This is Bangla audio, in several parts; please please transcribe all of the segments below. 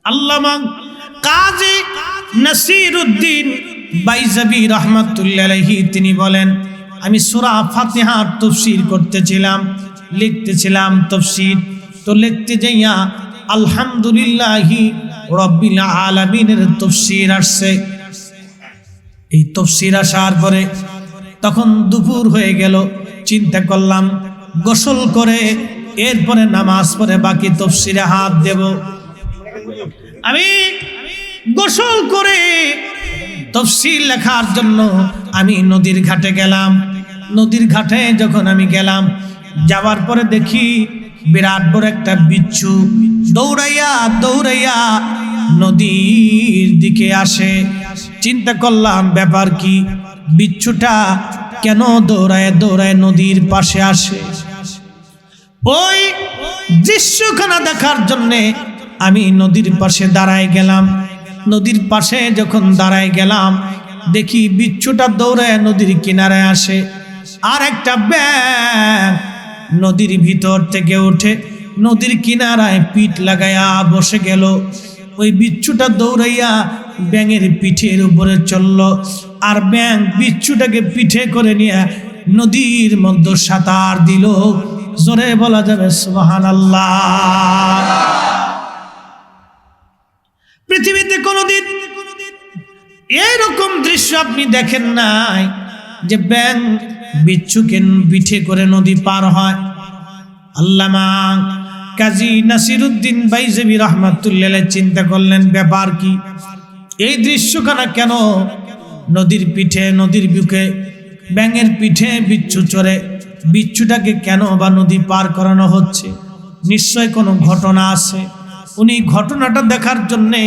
আল্লামা কাজী নাসিরউদ্দিন বাইজাবি রাহমাতুল্লাহি আলাইহি তিনি বলেন, আমি সূরা ফাতিহার তাফসীর করতেছিলাম, লিখতেছিলাম তাফসীর, তো লিখতে যাইয়া আলহামদুলিল্লাহি রাব্বিল আলামিনের তাফসীর আসছে। এই তাফসীর আসার পরে তখন দুপুর হয়ে গেল। চিন্তা করলাম গোসল করে এরপরে নামাজ পড়ে বাকি তাফসীরে হাত দেব। আমি গোসল করে তাফসীর লেখার জন্য আমি নদীর ঘাটে গেলাম। নদীর ঘাটে যখন আমি গেলাম, যাওয়ার পরে দেখি বিরাট বড় একটা বিচ্ছু দৌড়াইয়া দৌড়াইয়া নদীর দিকে আসে। চিন্তা করলাম ব্যাপার কি, বিচ্ছুটা কেন দৌড়ায় দৌড়ায় নদীর পাশে আসে। ওই দৃশ্যখানা দেখার জন্যে আমি নদীর পাশে দাঁড়ায় গেলাম। নদীর পাশে যখন দাঁড়ায় গেলাম, দেখি বিচ্ছুটা দৌড়ায় নদীর কিনারায় আসে। আর একটা ব্যাঙ নদীর ভিতর থেকে উঠে নদীর কিনারায় পিঠ লাগাইয়া বসে গেল। ওই বিচ্ছুটা দৌড়াইয়া ব্যাঙের পিঠের উপরে চলল, আর ব্যাঙ বিচ্ছুটাকে পিঠে করে নিয়ে নদীর মধ্যে সাঁতার দিল। জোরে বলা যাবে সুবহানাল্লাহ। পৃথিবীতে কোনোদিন এইরকম দৃশ্য আপনি দেখেন নাই যে ব্যাঙ বিচ্ছুকে পিঠে করে নদী পার হয়। আল্লামা কাজী নাসিরউদ্দিন বাইজাবি রাহমাতুল্লাহি আলাইহি চিন্তা করলেন ব্যাপার কি, এই দৃশ্যখানা কেন নদীর পিঠে নদীর বুকে ব্যাঙের পিঠে বিচ্ছু চড়ে, বিচ্ছুটাকে কেন বা নদী পার করানো হচ্ছে, নিশ্চয় কোনো ঘটনা আছে। উনি ঘটনাটা দেখার জন্যে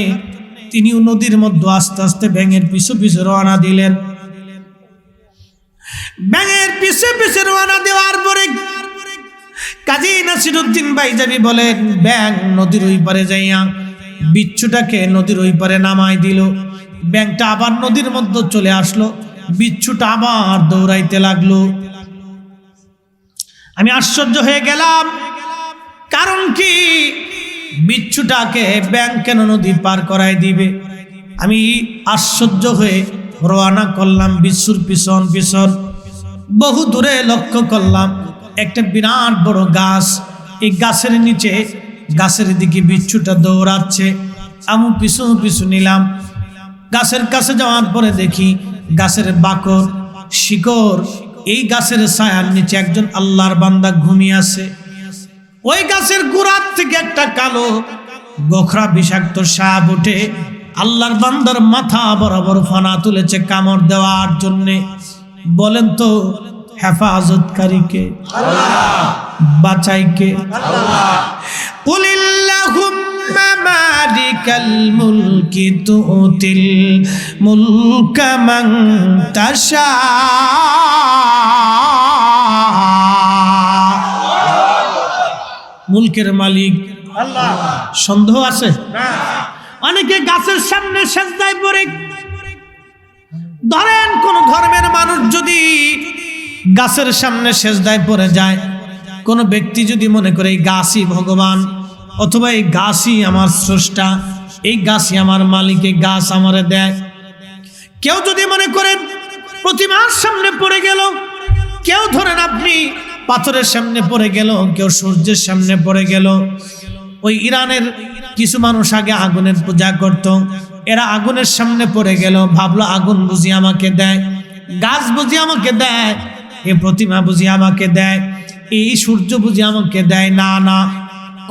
তিনিও নদীর মধ্যে আস্তে আস্তে ব্যাঙের পিছু পিছু রওনা দিলেন। ব্যাঙের পিছে পিছে রওনা দেওয়ার পরে কাজী নাসিরউদ্দিন বাইজাবি বলেন, ব্যাঙ নদীর ওই পারে যাইয়া বিচ্ছুটাকে নদীর ওই পারে নামাই দিল। ব্যাঙটা আবার নদীর মধ্যে চলে আসলো, বিচ্ছুটা আবার দৌড়াইতে লাগলো। আমি আশ্চর্য হয়ে গেলাম, কারণ কি, বিচ্ছুটাকে ব্যাঙ কেন নদী পার করাই দিবে। আমি আশ্চর্য হয়ে রওনা করলাম বিচ্ছুর পিছন পিছন। বহু দূরে লক্ষ্য করলাম একটা বিরাট বড় গাছ, এই গাছের নিচে গাছের দিকে বিচ্ছুটা দৌড়াচ্ছে। আমি পিছু পিছু নিলাম। গাছের কাছে যাওয়ার পরে দেখি গাছের বাকর শিকড়, এই গাছের ছায়ার নিচে একজন আল্লাহর বান্দা ঘুমিয়ে আছে। ওই গাছের গোড়ার থেকে একটা কালো গোখরা বিষাক্ত সাপ উঠে আল্লাহর বান্দার মাথা বরাবর ফানা তুলেছে কামড় দেওয়ার জন্যে। বলেন তো হেফাজতকারীকে আল্লাহ, বাঁচাইকে আল্লাহ। কুলিল্লাহুম্মা মালিকাল মুলকি তুতিল মুলকা মান তাশা। মুলকের মালিক আল্লাহ। সন্দেহ আছে? অনেকে গাছের সামনে সেজদায় পড়ে। ধরেন কোন ধর্মের মানুষ যদি গাছের সামনে সেজদায় পড়ে যায়, কোন ব্যক্তি যদি মনে করে এই গাছই ভগবান, অথবা এই গাছই আমার স্রষ্টা, এই গাছই আমার মালিক, এই গাছ আমারে দেয়। কেউ যদি মনে করেন প্রতিমার সামনে পড়ে গেল, কেউ ধরেন আপনি পাথরের সামনে পড়ে গেল, কেউ সূর্যের সামনে পড়ে গেল। ওই ইরানের কিছু মানুষ আগে আগুনের পূজা করত, এরা আগুনের সামনে পড়ে গেল, ভাবলো আগুন বুঝি আমাকে দেয়, গাছ বুঝি আমাকে দেয়, এ প্রতিমা বুঝি আমাকে দেয়, এই সূর্য বুঝি আমাকে দেয়। না না,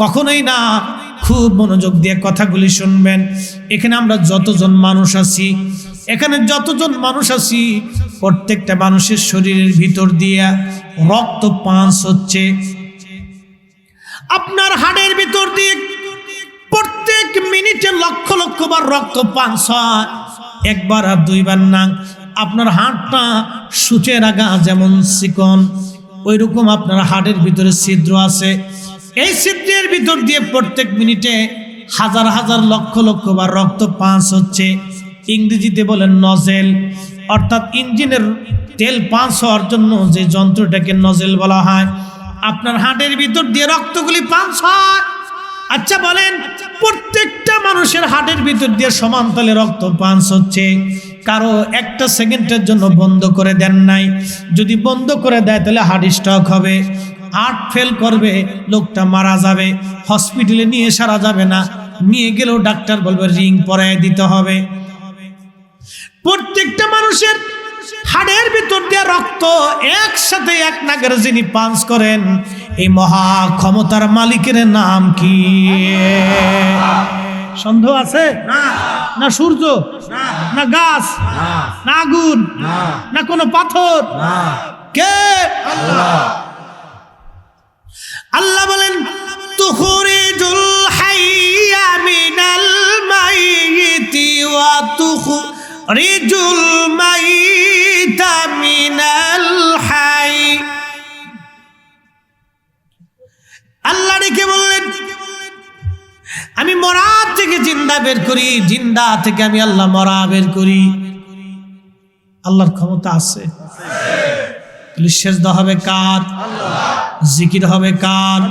কখনোই না। খুব মনোযোগ দিয়ে কথাগুলি শুনবেন। এখানে আমরা যতজন মানুষ আছি, প্রত্যেকটা মানুষের শরীরের ভিতর দিয়ে রক্ত পাস হচ্ছে। আপনার হাড়ের ভিতর দিয়ে প্রত্যেক মিনিটে লক্ষ লক্ষ বার রক্ত পাস হয়, একবার আর দুইবার না। আপনার হাড়টা সূচের আগা যেমন চিকন, ওই রকম আপনার হাড়ের ভিতরে ছিদ্র আছে। এই ছিদ্রের ভিতর দিয়ে প্রত্যেক মিনিটে হাজার হাজার লক্ষ লক্ষ বার রক্ত পাস হচ্ছে। ইংরেজিতে বলেন নজেল, অর্থাৎ ইঞ্জিনের তেল পাস হওয়ার জন্য যে যন্ত্রটাকে নজেল বলা হয়। আপনার হাড়ের ভিতর দিয়ে রক্তগুলি পাস হয়, আচ্ছা বলেন, প্রত্যেকটা মানুষের হার্টের ভিতর দিয়ে সমানতালে রক্ত পাস হচ্ছে, কারো একটা সেকেন্ডের জন্য বন্ধ করে দেন নাই। যদি বন্ধ করে দেয় তাহলে হার্ট স্ট্রোক হবে, হার্ট ফেল করবে, লোকটা মারা যাবে, হসপিটালে নিয়ে সারা যাবে না, নিয়ে গেলেও ডাক্তার বলবে রিং পরায় দিতে হবে। প্রত্যেকটা মানুষের হাড়ের ভিতর দিয়ে রক্ত একসাথে এক নাগের যিনি পাঞ্চ করেন, এই মহা ক্ষমতার মালিকের নাম কি? সন্দেহ আছে? না সূর্য, না গাছ, না আগুন, না কোনো পাথর, কে? আল্লাহ বলেন তুখরিজুল হাইয়া মিনাল মাইয়িতি ওয়া তুখরিজুল মাইয়িতা মিনাল হাই। আল্লাহ ডেকে বললেন আমি মরা থেকে জিন্দা বের করি, জিন্দা থেকে আমি আল্লাহ মরা বের করি। আল্লাহর ক্ষমতা আছে। সেজদা হবে কার? জিকির হবে কার?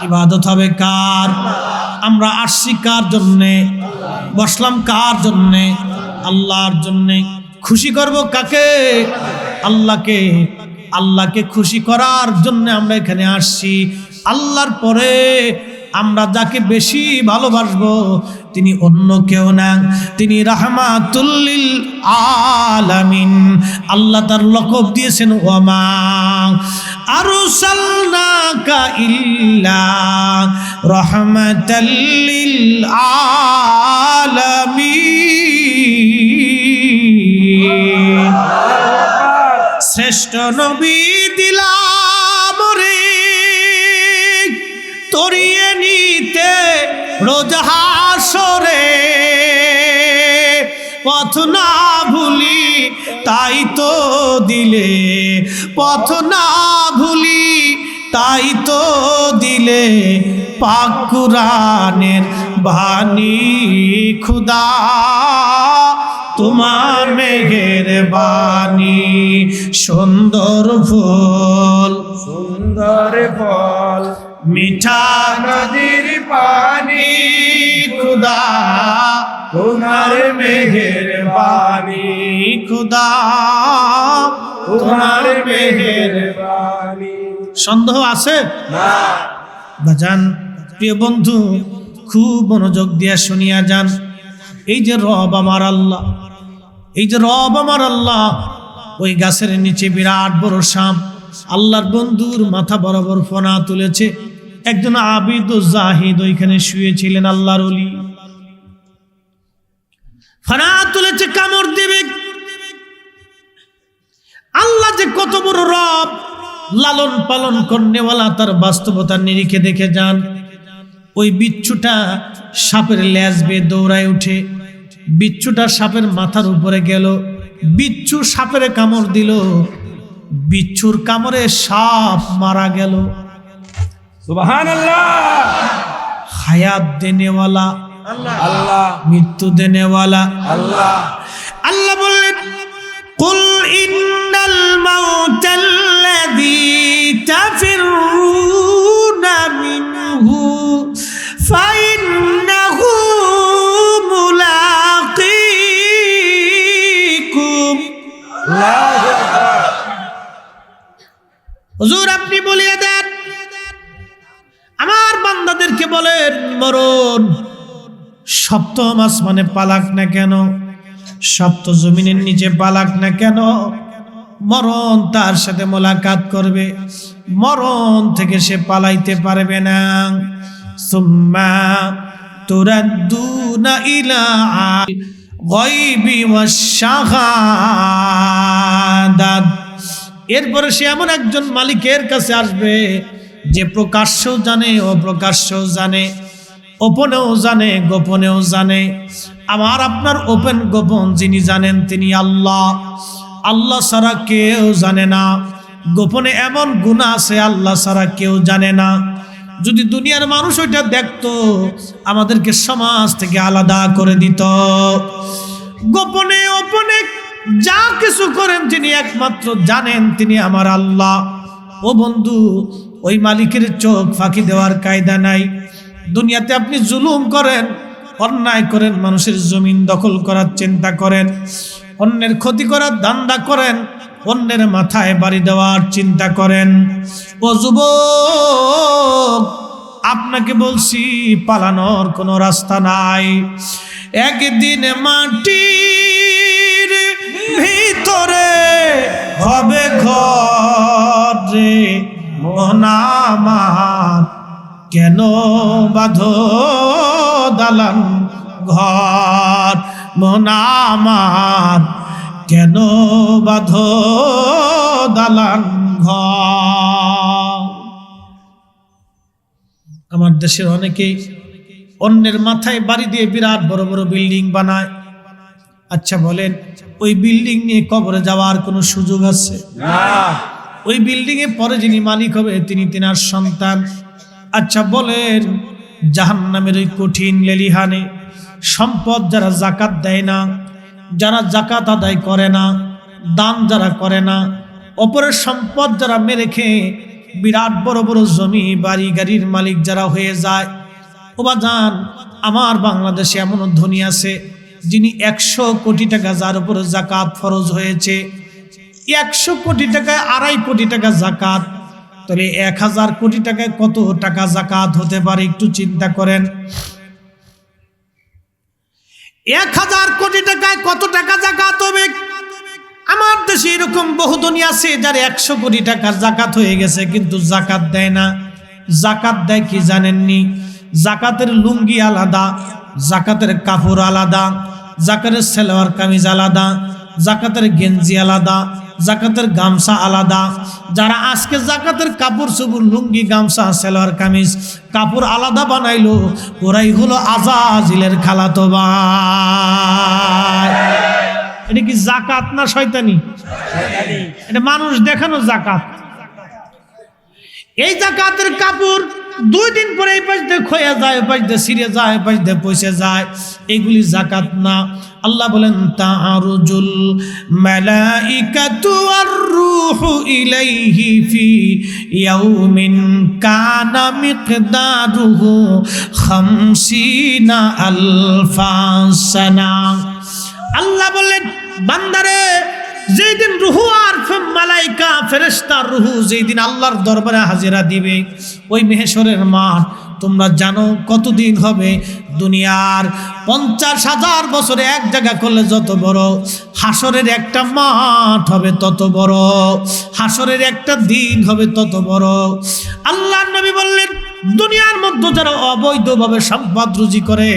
ইবাদত হবে কার? আমরা আসছি কার জন্যে? বসলাম কার জন্যে? আল্লাহর জন্যে। খুশি করব কাকে? আল্লাহকে। আল্লাহকে খুশি করার জন্য আমরা এখানে আসছি। আল্লাহর পরে আমরা যাকে বেশি ভালোবাসবো তিনি অন্য কেউ না, তিনি রাহমাতুল লিল আলামিন। আল্লাহ তার লকব দিয়েছেন ওয়ামা আরসালনাকা ইল্লা রাহমাতাল লিল আলামিন। শ্রেষ্ঠ নবী দিলাম রে তরিয়ে নিতে রোজ হাসরে, পথ না ভুলি তাই তো দিলে, পথ না ভুলি তাই তো দিলে পাক কুরআনের বাণী খুদা তোমার মেহেরবানি। সুন্দর ফুল সুন্দর ফল মিঠা নদীর পানি খুদা তোমার মেহেরবানি, খুদা তোমার মেহেরবানি। সন্দেহ আছে? না বাজান, প্রিয় বন্ধু, খুব মনোযোগ দিয়া শুনিয়া যান। এই যে রব আমার আল্লাহ, এই যে রব আমার আল্লাহ, ওই গাছের নিচে বিরাট বড় সাপ, আল্লাহর বন্ধুর মাথা বরাবর ফনা তুলেছে। একজন আবিদ ও জাহিদ ওইখানে শুয়েছিলেন, আল্লাহর ওলি। ফনা তুলেছে, কামড় দিবে। আল্লাহ যে কত বড় রব, লালন পালন করনেওয়ালা, তার বাস্তবতার নিরিখে দেখে যান। ওই বিচ্ছুটা সাপের লেজ বেয়ে দৌড়ায় উঠে, বিচ্ছুটা সাপের মাথার উপরে গেল, বিচ্ছু সাপের কামড় দিল, বিচ্ছুর কামড়ে সাপ মারা গেল। সুবহানাল্লাহ। হায়াত দেনেওয়ালা আল্লাহ, মৃত্যু দেনেওয়ালা আল্লাহ। আল্লাহ বললেন কুল ইন্নাল মাউতাল্লাযী তাফিরুনা মিনহু ফাইন্নাহু মুলাকীকুম। হুজুর আপনি বলিয়ে দেন, আমার বান্দাদেরকে বলেন মরণ সপ্তম আসমানে পালাক না কেন, সপ্ত জমিনের নিচে পালাক না কেন, মরণ তার সাথে মোলাকাত করবে, মরণ থেকে সে পালাইতে পারবে না। সুম্মা তুরাদ্দুনা ইলা গায়বি ওয়াশ শাহাদাত। এরপরে সে এমন একজন মালিকের কাছে আসবে যে প্রকাশ্যও জানে, অপ্রকাশ্যও জানে, ওপেনেও জানে, গোপনেও জানে। আমার আপনার ওপেন গোপন যিনি জানেন তিনি আল্লাহ। আল্লাহ ছাড়া কেউ জানে না। গোপনে এমন গুনাহ আছে আল্লাহ ছাড়া কেউ জানে না। যদি দুনিয়ার মানুষ ওইটা দেখতো, আমাদেরকে সমাজ থেকে আলাদা করে দিত। গোপনে ওপনে যা কিছু করেন যিনি একমাত্র জানেন তিনি আমার আল্লাহ। ও বন্ধু, ওই মালিকের চোখ ফাঁকি দেওয়ার কায়দা নাই। দুনিয়াতে আপনি জুলুম করেন, অন্যায় করেন, মানুষের জমিন দখল করার চিন্তা করেন, অন্যের ক্ষতি করার ধান্দা করেন, অন্যের মাথায় বাড়ি দেওয়ার চিন্তা করেন। ও যুবক, আপনাকে বলছি পালানোর কোনো রাস্তা নাই। একদিন মাটির ভিতরে হবে ঘর রে, মন আমার কেন বাঁধো দালান ঘর, মন আমার কেন বাঁধো দালান ঘর। আমার দেশের অনেকেই অন্যের মাথায় বাড়ি দিয়ে বিরাট বড় বড় বিল্ডিং বানায়। আচ্ছা বলেন, ওই বিল্ডিং নিয়ে কবরে যাওয়ার কোনো সুযোগ আছে? না। ওই বিল্ডিং এ পরে যিনি মালিক হবে তিনি তিনার সন্তান। আচ্ছা বলেন, জাহান্নামের ওই কঠিন লেলিহানে সম্পদ যারা জাকাত দেয় না, যারা জাকাত আদায় করে না, দান যারা করে না, অপরের সম্পদ যারা মেরে খেয়ে বিরাট বড় বড় জমি বাড়ি গাড়ির মালিক যারা হয়ে যায়, ও বাজান, আমার বাংলাদেশে এমন ধনী আছে যিনি 100 কোটি টাকা, যার উপর জাকাত ফরজ হয়েছে, 100 কোটি টাকায় 2.5 কোটি টাকা জাকাত। তাহলে 1000 কোটি টাকায় কত টাকা জাকাত হতে পারে একটু চিন্তা করেন। 1000 কোটি টাকায় কত টাকা জাকাত হবে? আমার দেশে এরকম বহু ধনী আছে যার 100 কোটি টাকার জাকাত হয়ে গেছে কিন্তু জাকাত দেয় না। জাকাত দেয় কি জানেননি? জাকাতের লুঙ্গি আলাদা, জাকাতের কাপড় আলাদা, জাকাতের সালোয়ার কামিজ আলাদা, জাকাতের গেঞ্জি আলাদা, জাকাতের গামছা আলাদা। যারা আজকে জাকাতের কাপড় চোপড় লুঙ্গি গামছা সালোয়ার কামিজ কাপড় আলাদা বানাইলো, ওরাই হলো আজাজিলের খালাতো ভাই। এটা কি জাকাত না শয়তানি? এটা মানুষ দেখানো জাকাত। এই জাকাতের কাপড় 2 দিন পরে এই পাশ দিয়ে ক্ষয়ে যায়, ওই পাশ দিয়ে ছিঁড়ে যায়, ওই পাশ দিয়ে পচে যায়, এগুলি জাকাত না। আল্লাহ বলেন তাআরুজুল মালাইকাতু ওয়ার রূহু ইলাইহি ফি ইয়াউমিন কানা মিকদারুহু 50 আলফা সানা। আল্লাহ বলেন বান্দারে, যেই দিন রুহু আর মালাইকা ফেরেশতা রুহু যেই দিন আল্লাহর দরবারে হাজিরা দিবে, ওই মেহেশরের মাঠ তোমরা জানো কতদিন হবে? দুনিয়ার 50,000 বছরে এক জায়গা করলে যত বড়, হাসরের একটা মাঠ হবে তত বড়, হাসরের একটা দিন হবে তত বড়। আল্লাহর নবী বললেন, দুনিয়ার মধ্যে যারা অবৈধভাবে সম্পদ রুজি করে,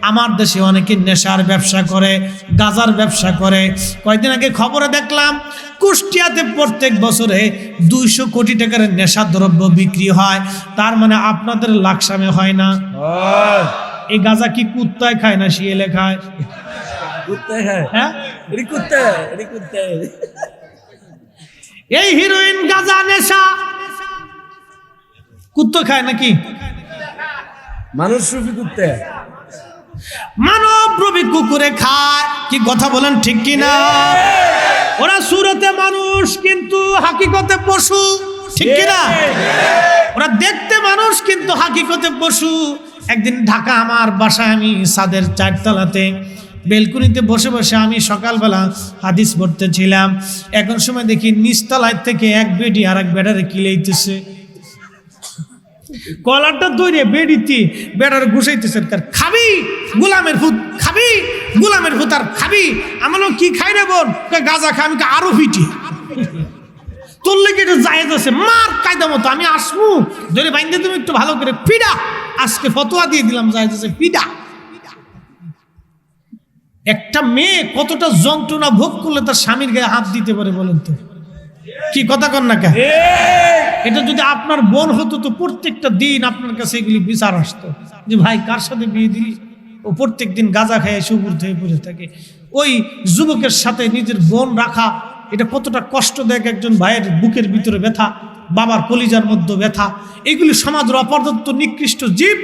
আমার দেশে অনেকে নেশার ব্যবসা করে, গাঁজার ব্যবসা করে। কয়েকদিন আগে খবরে দেখলাম কুষ্টিয়াতে প্রত্যেক বছরে 200 কোটি টাকার নেশা দ্রব্য বিক্রি হয়। তার মানে আপনাদের লাকসামে হয় না? এই গাঁজা কি কুত্তায় খায় না শিয়ালে খায়? হ্যাঁ, এই হিরোইন গাঁজা নেশা কুত্তো খায় নাকি? মানুষ রূপী কুত্তে, মানব রূপী কুকুরে খায়। কি কথা বলেন ঠিক কিনা? ওরা সুরতে মানুষ কিন্তু হাকিকতে পশু, ঠিক কিনা? ওরা দেখতে মানুষ কিন্তু হাকিকতে পশু। একদিন ঢাকা আমার বাসায়, আমি ছাদের 4 তলাতে বেলকুনিতে বসে বসে আমি সকালবেলা হাদিস পড়তেছিলাম। এখন সময় দেখি নিচতলায় থেকে এক বেডি আর এক বেডারে কিলাইতেছে, কলারটা ধরে বেডিতে বেড়ার ঘুষাইতেছে। খাবি গোলামের ভূত, খাবি গোলামের ভূত, আর খাবি। আমার কি খাই রে বোন? গাঁজা খাই। আমি আরো পিটি তোর লেগে এটা জায়েজ আছে, মার কায়দা মতো। আমি আসমু ধরে বাইন্দে, তুমি একটু ভালো করে পিডা। আজকে ফতোয়া দিয়ে দিলাম জায়েজ আছে, পিডা। একটা মেয়ে কতটা যন্ত্রণা ভোগ করলে তার স্বামীর গায়ে হাত দিতে পারে বলেন তো? কি কথা কন না? এটা যদি আপনার বোন হতো তো প্রত্যেকটা দিন আপনার কাছে এগুলি বিচার আসতো যে ভাই কার সাথে বিয়ে দিলি? ও প্রত্যেক দিন গাঁজা খায় সুবুর্ত হয়ে পড়ে থাকে। ওই যুবকের সাথে নিজের বোন রাখা এটা কতটা কষ্টদায়ক। একজন ভাইয়ের বুকের ভিতরে ব্যথা, বাবার কলিজার মধ্যে ব্যথা। এগুলি সমাজের অপদার্থ নিকৃষ্ট জীব।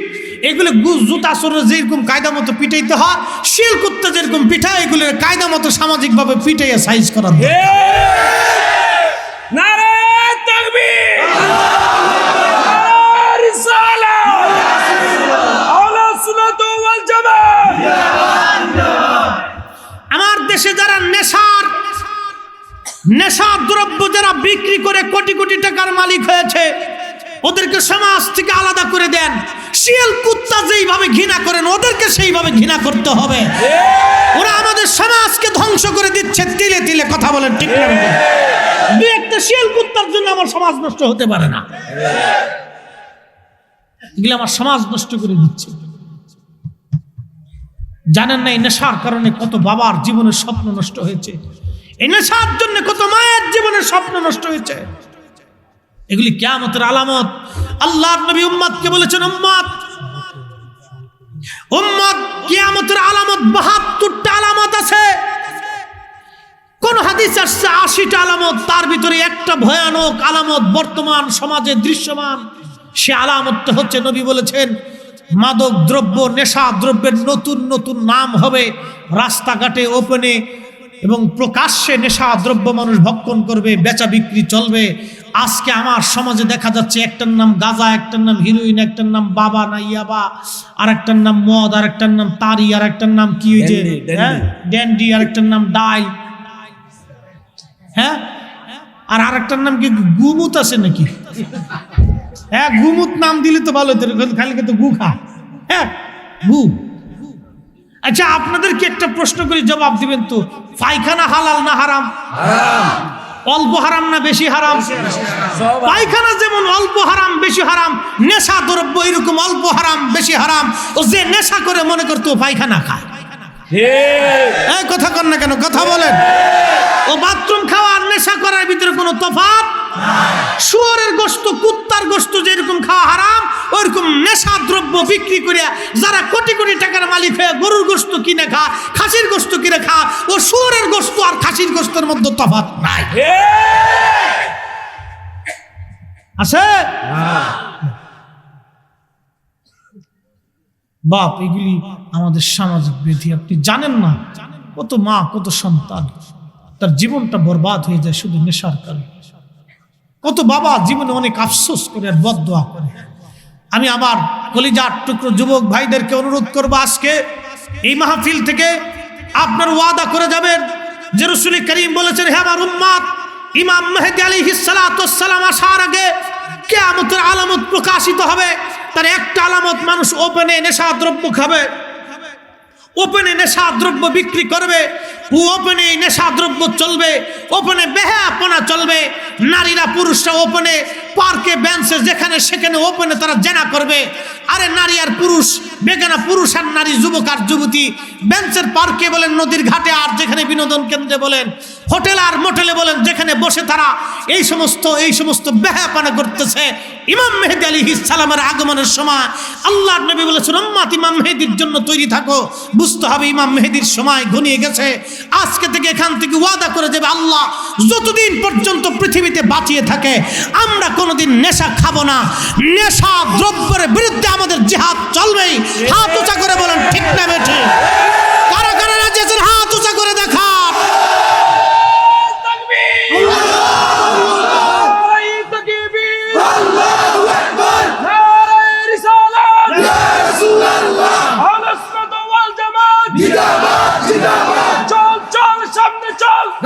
এগুলি জুতা চোরে যেরকম কায়দা মতো পিটাইতে হয়, শিল করতে যেরকম পিঠা, এগুলি কায়দা মতো সামাজিকভাবে পিটাইয়া সাইজ করা। নারে তাকবীর, রিসালাত। বাংলাদেশে যারা নেশা দ্রব্য যারা বিক্রি করে কোটি কোটি টাকার মালিক হয়েছে, ওদেরকে সমাজ থেকে আলাদা করে দেন। শিয়াল কুত্তা যেইভাবে ঘৃণা করেন ওদেরকে সেইভাবে ঘৃণা করতে হবে। ওরা আমাদের সমাজকে ধ্বংস করে দিচ্ছে তিলে তিলে। কথা বলেন ঠিক না? দুই একটা শিয়াল কুত্তার জন্য আমার সমাজ নষ্ট হতে পারে না। এগুলো আমার সমাজ নষ্ট করে দিচ্ছে। জানেন না এই নেশার কারণে কত বাবার জীবনের স্বপ্ন নষ্ট হয়েছে, এই নেশার জন্য কত মায়ের জীবনের স্বপ্ন নষ্ট হয়েছে। এগুলি কিয়ামতের আলামত। আল্লাহর নবী উম্মতকে বলেছেন, উম্মত কিয়ামতের আলামত 72টা আলামত আছে। কোন হাদিস আসছে 80টা আলামত, তার ভিতরে একটা ভয়ানক আলামত বর্তমান সমাজে দৃশ্যমান। সে আলামতটা হচ্ছে, নবী বলেছেন, মাদক দ্রব্য নেশা দ্রব্যের নতুন নতুন নাম হবে। রাস্তাঘাটে ওপেনে এবং প্রকাশ্যে নেশা দ্রব্য মানুষ ভক্ষণ করবে, বেচা বিক্রি চলবে। আজকে আমার সমাজে দেখা যাচ্ছে একটার নাম গাঁজা, একটার নাম হিরোইন, একটার নাম বাবা না ইয়াবা, আর একটার নাম মদ, আর একটার নাম তারি, আর একটার নাম কি হয়েছে ড্যান্ডি, আর একটার নাম ডাই, হ্যাঁ, আর আরেকটার নাম কি গুমুত আছে নাকি? হ্যাঁ, গুমুত নাম দিলে তো ভালো হতো, খালি কিন্তু গু খা। হ্যাঁ, গু। আচ্ছা, আপনাদেরকে একটা প্রশ্ন করি, জবাব দিবেন তো। পায়খানা হালাল না হারাম? অল্প হারাম না বেশি হারাম? পায়খানা যেমন অল্প হারাম বেশি হারাম, নেশা দ্রব্য এরকম অল্প হারাম বেশি হারাম। ও যে নেশা করে মনে করতো পায়খানা খায়। এই কথা কন না কেন? কথা বলেন। ও বাথরুম খাওয়া আর নেশা করার ভিতরে কোনো তফাৎ? শুয়োরের গোশত, কুত্তার গোশত যেরকম খাওয়া হারাম, ওইরকম নেশা দ্রব্য বিক্রি করে যারা কোটি কোটি টাকার মালিক হয়ে গরুর গোশত কিনে খা, খাসির গোশত কিনে খা, ও শুয়োরের গোশত আর খাসির গোশতের মধ্যে তফাৎ নাই। আছে বাপ, এগুলি আমাদের সামাজিক ব্যাধি। আপনি জানেন না কত মা কত সন্তান তার জীবনটা বরবাদ হয়ে যায় শুধু নেশার কারণে। কত বাবা জীবনে অনেক আফসোস করে আর বদদোয়া করে। আমি আমার কলিজার টুকরো যুবক ভাইদেরকে অনুরোধ করবো, আজকে এই মাহফিল থেকে আপনার ওয়াদা করে যাবেন যে রাসূল করিম বলেছেন, হে আমার উম্মত, ইমাম মেহেদী আলাইহিস সালাতু ওয়াস সালাম আসার আগে কিয়ামতের আলামত প্রকাশিত হবে। তার একটা আলামত, মানুষ ওপেনে নেশা দ্রব্য খাবে, ওপেনে নেশা দ্রব্য বিক্রি করবে, ওপেনে নেশা দ্রব্য চলবে, ওপেনে বেহায়াপনা চলবে। নারীরা পুরুষরা ওপেনে পার্কে বেঞ্চে যেখানে সেখানে ওপেনে তারা জেনা করবে। আরে নারী আর পুরুষ, বেগানা পুরুষ আর নারী, যুবক আর যুবতী বেঞ্চের পার্কে বলেন, নদীর ঘাটে আর যেখানে বিনোদন কেন্দ্রে বলেন, হোটেল আর মোটেলে বলেন, যেখানে বসে তারা এই সমস্ত বেহায়াপনা করতেছে। ইমাম মেহেদী আলাইহিস সালামের আগমনের সময় আল্লাহর নবী বলেছেন, উম্মত ইমাম মেহেদীর জন্য তৈরি থাকো। বুঝতে হবে ইমাম মেহেদীর সময় ঘনিয়ে গেছে। আজকে থেকে এখান থেকে ওয়াদা করে যাবে, আল্লাহ যতদিন পর্যন্ত পৃথিবীতে বাঁচিয়ে থাকে আমরা কোনোদিন নেশা খাবো না। নেশা দ্রব্যের বিরুদ্ধে আমাদের জিহাদ চলবেই। হাত উঁচা করে বলেন ঠিক না বেঠে? কারা কারা রাজি আছেন হাত উঁচা করে দেখান।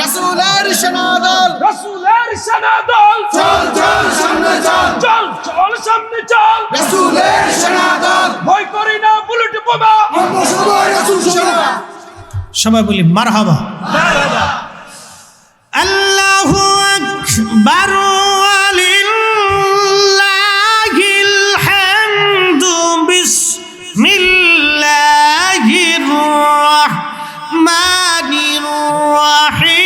রাসূলের শানাদল, রাসূলের শানাদল, চল চল সামনে চল, চল চল সামনে চল, রাসূলের শানাদল, ভয় করি না বুলেট বোমা, আমরা সবাই রাসূল সেনা। সবাই বলি মারহাবা। আল্লাহু আকবার ওয়ালিল্লাহিল হামদু বিসমিল্লাহির রাহমানির রাহিম।